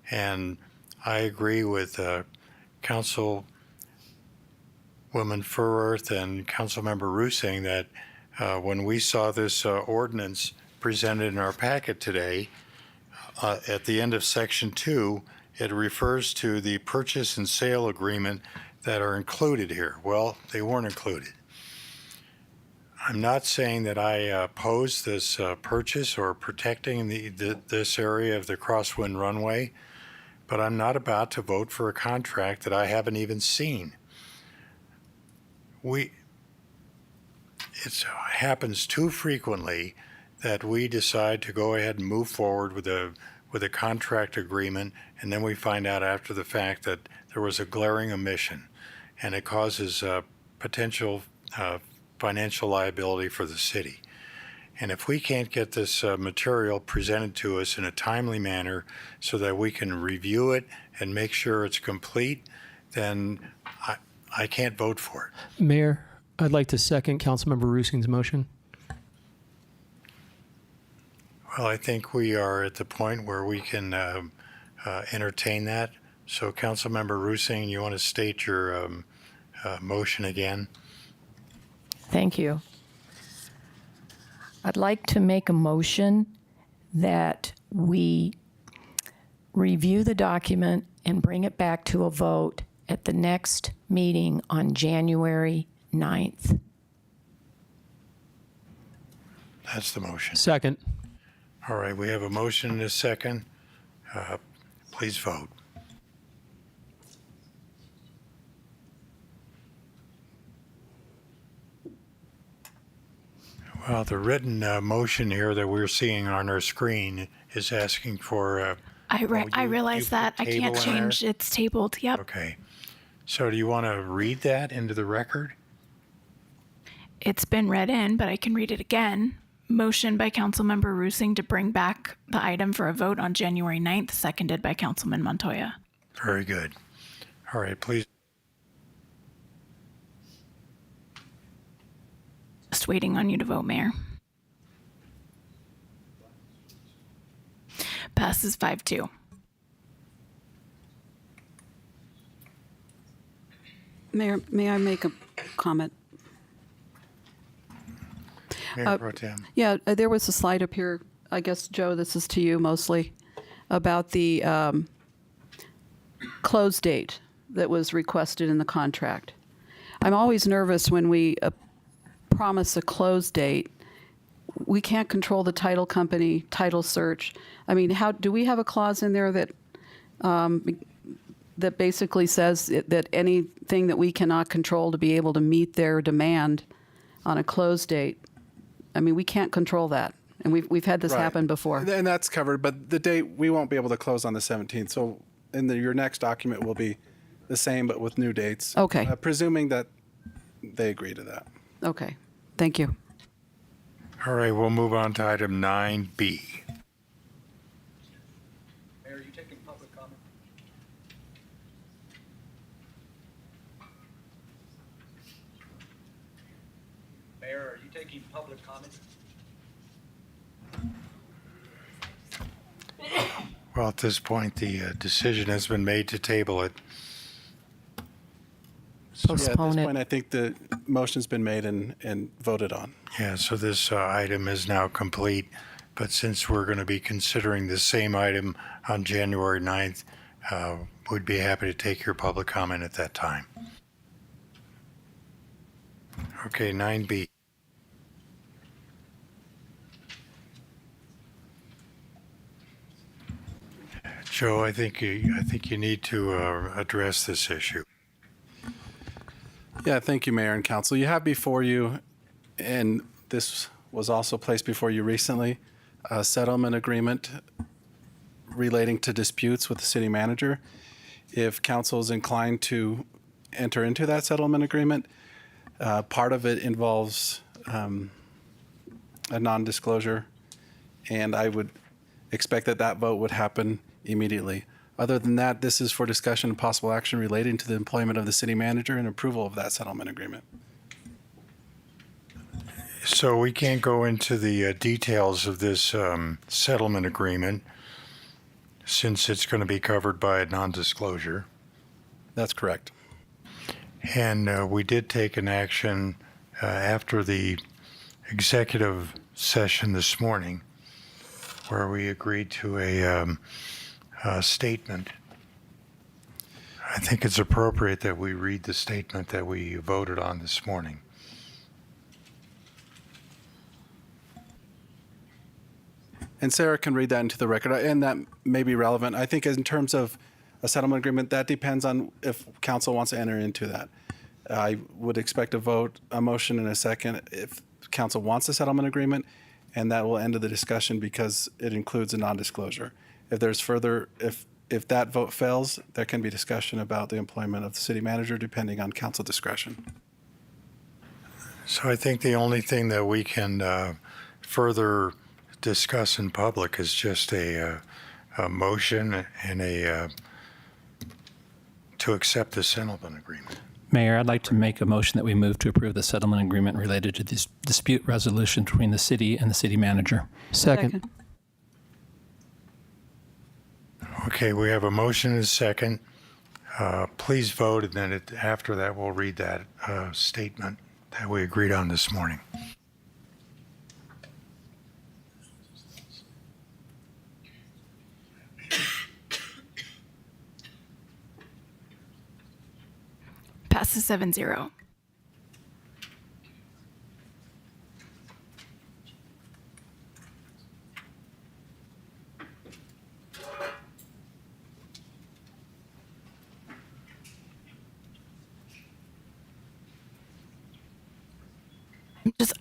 S1: And I agree with Councilwoman Furworth and Councilmember Rusing that when we saw this ordinance presented in our packet today, at the end of Section 2, it refers to the purchase and sale agreement that are included here. Well, they weren't included. I'm not saying that I oppose this purchase or protecting this area of the crosswind runway, but I'm not about to vote for a contract that I haven't even seen. It happens too frequently that we decide to go ahead and move forward with a contract agreement, and then we find out after the fact that there was a glaring omission, and it causes potential financial liability for the city. And if we can't get this material presented to us in a timely manner so that we can review it and make sure it's complete, then I can't vote for it.
S5: Mayor, I'd like to second Councilmember Rusing's motion.
S1: Well, I think we are at the point where we can entertain that. So, Councilmember Rusing, you want to state your motion again?
S8: Thank you. I'd like to make a motion that we review the document and bring it back to a vote at the next meeting on January 9th.
S1: That's the motion.
S5: Second.
S1: All right, we have a motion and a second. Please vote. Well, the written motion here that we're seeing on our screen is asking for.
S4: I realize
S1: you
S4: that.
S1: put
S4: I can't
S1: table in there?
S4: change. It's tabled. Yep.
S1: Okay. So do you want to read that into the record?
S4: It's been read in, but I can read it again. Motion by Councilmember Rusing to bring back the item for a vote on January 9th, seconded by Councilman Montoya.
S1: Very good. All right, please.
S4: Just waiting on you to vote, Mayor. Passes 5-2.
S2: Mayor, may I make a comment?
S1: Mayor Pro Tem.
S2: Yeah, there was a slide up here. I guess, Joe, this is to you mostly, about the close date that was requested in the contract. I'm always nervous when we promise a close date. We can't control the title company, title search. I mean, how do we have a clause in there that that basically says that anything that we cannot control to be able to meet their demand on a close date? I mean, we can't control that, and we've had this happen before.
S16: And that's covered, but the date, we won't be able to close on the 17th. So your next document will be the same, but with new dates.
S2: Okay.
S16: Presuming that they agree to that.
S2: Okay, thank you.
S1: All right, we'll move on to item 9B.
S17: Mayor, are you taking public comment? Mayor, are you taking public comment?
S1: Well, at this point, the decision has been made to table it.
S16: Yeah, at this point, I think the motion's been made and voted on.
S1: Yeah, so this item is now complete, but since we're going to be considering the same item on January 9th, we'd be happy to take your public comment at that time. Okay, 9B. Joe, I think you need to address this issue.
S16: Yeah, thank you, Mayor and Council. You have before you, and this was also placed before you recently, a settlement agreement relating to disputes with the city manager. If council is inclined to enter into that settlement agreement, part of it involves a non-disclosure, and I would expect that vote would happen immediately. Other than that, this is for discussion and possible action relating to the employment of the city manager and approval of that settlement agreement.
S1: So we can't go into the details of this settlement agreement since it's going to be covered by a non-disclosure.
S16: That's correct.
S1: And we did take an action after the executive session this morning where we agreed to a statement. I think it's appropriate that we read the statement that we voted on this morning.
S16: And Sarah can read that into the record, and that may be relevant. I think in terms of a settlement agreement, that depends on if council wants to enter into that. I would expect a motion in a second if council wants a settlement agreement, and that will end the discussion because it includes a non-disclosure. If there's further, if that vote fails, there can be discussion about the employment of the city manager depending on council discretion.
S1: So I think the only thing that we can further discuss in public is just a motion and to accept the settlement agreement.
S14: Mayor, I'd like to make a motion that we move to approve the settlement agreement related to this dispute resolution between the city and the city manager.
S5: Second.
S1: Okay, we have a motion and a second. Please vote, and then after that, we'll read that statement that we agreed on this morning.
S4: Passes 7-0.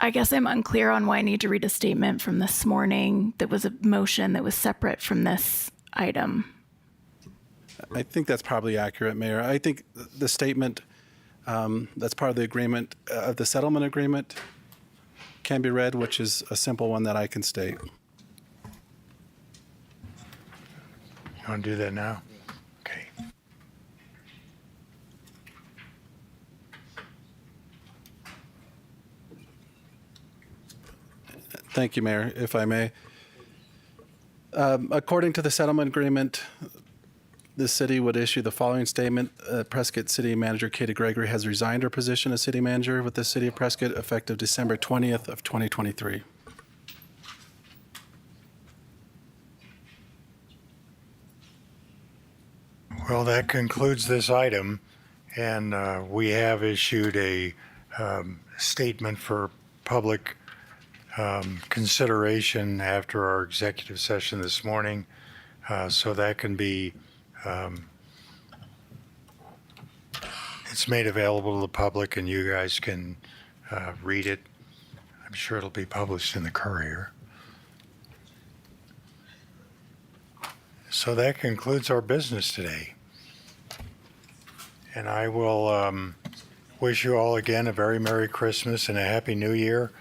S4: I guess I'm unclear on why I need to read a statement from this morning that was a motion that was separate from this item.
S16: I think that's probably accurate, Mayor. I think the statement that's part of the agreement, of the settlement agreement, can be read, which is a simple one that I can state.
S1: You want to do that now? Okay.
S16: Thank you, Mayor, if I may. According to the settlement agreement, the city would issue the following statement. Prescott City Manager Katie Gregory has resigned her position as city manager with the city of Prescott effective December 20th of 2023.
S1: Well, that concludes this item, and we have issued a statement for public consideration after our executive session this morning, so that can be it's made available to the public, and you guys can read it. I'm sure it'll be published in the Courier. So that concludes our business today. And I will wish you all again a very Merry Christmas and a Happy New Year.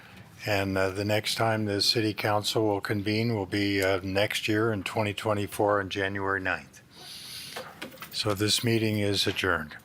S1: And the next time the City Council will convene will be next year in 2024 on January 9th. So this meeting is adjourned.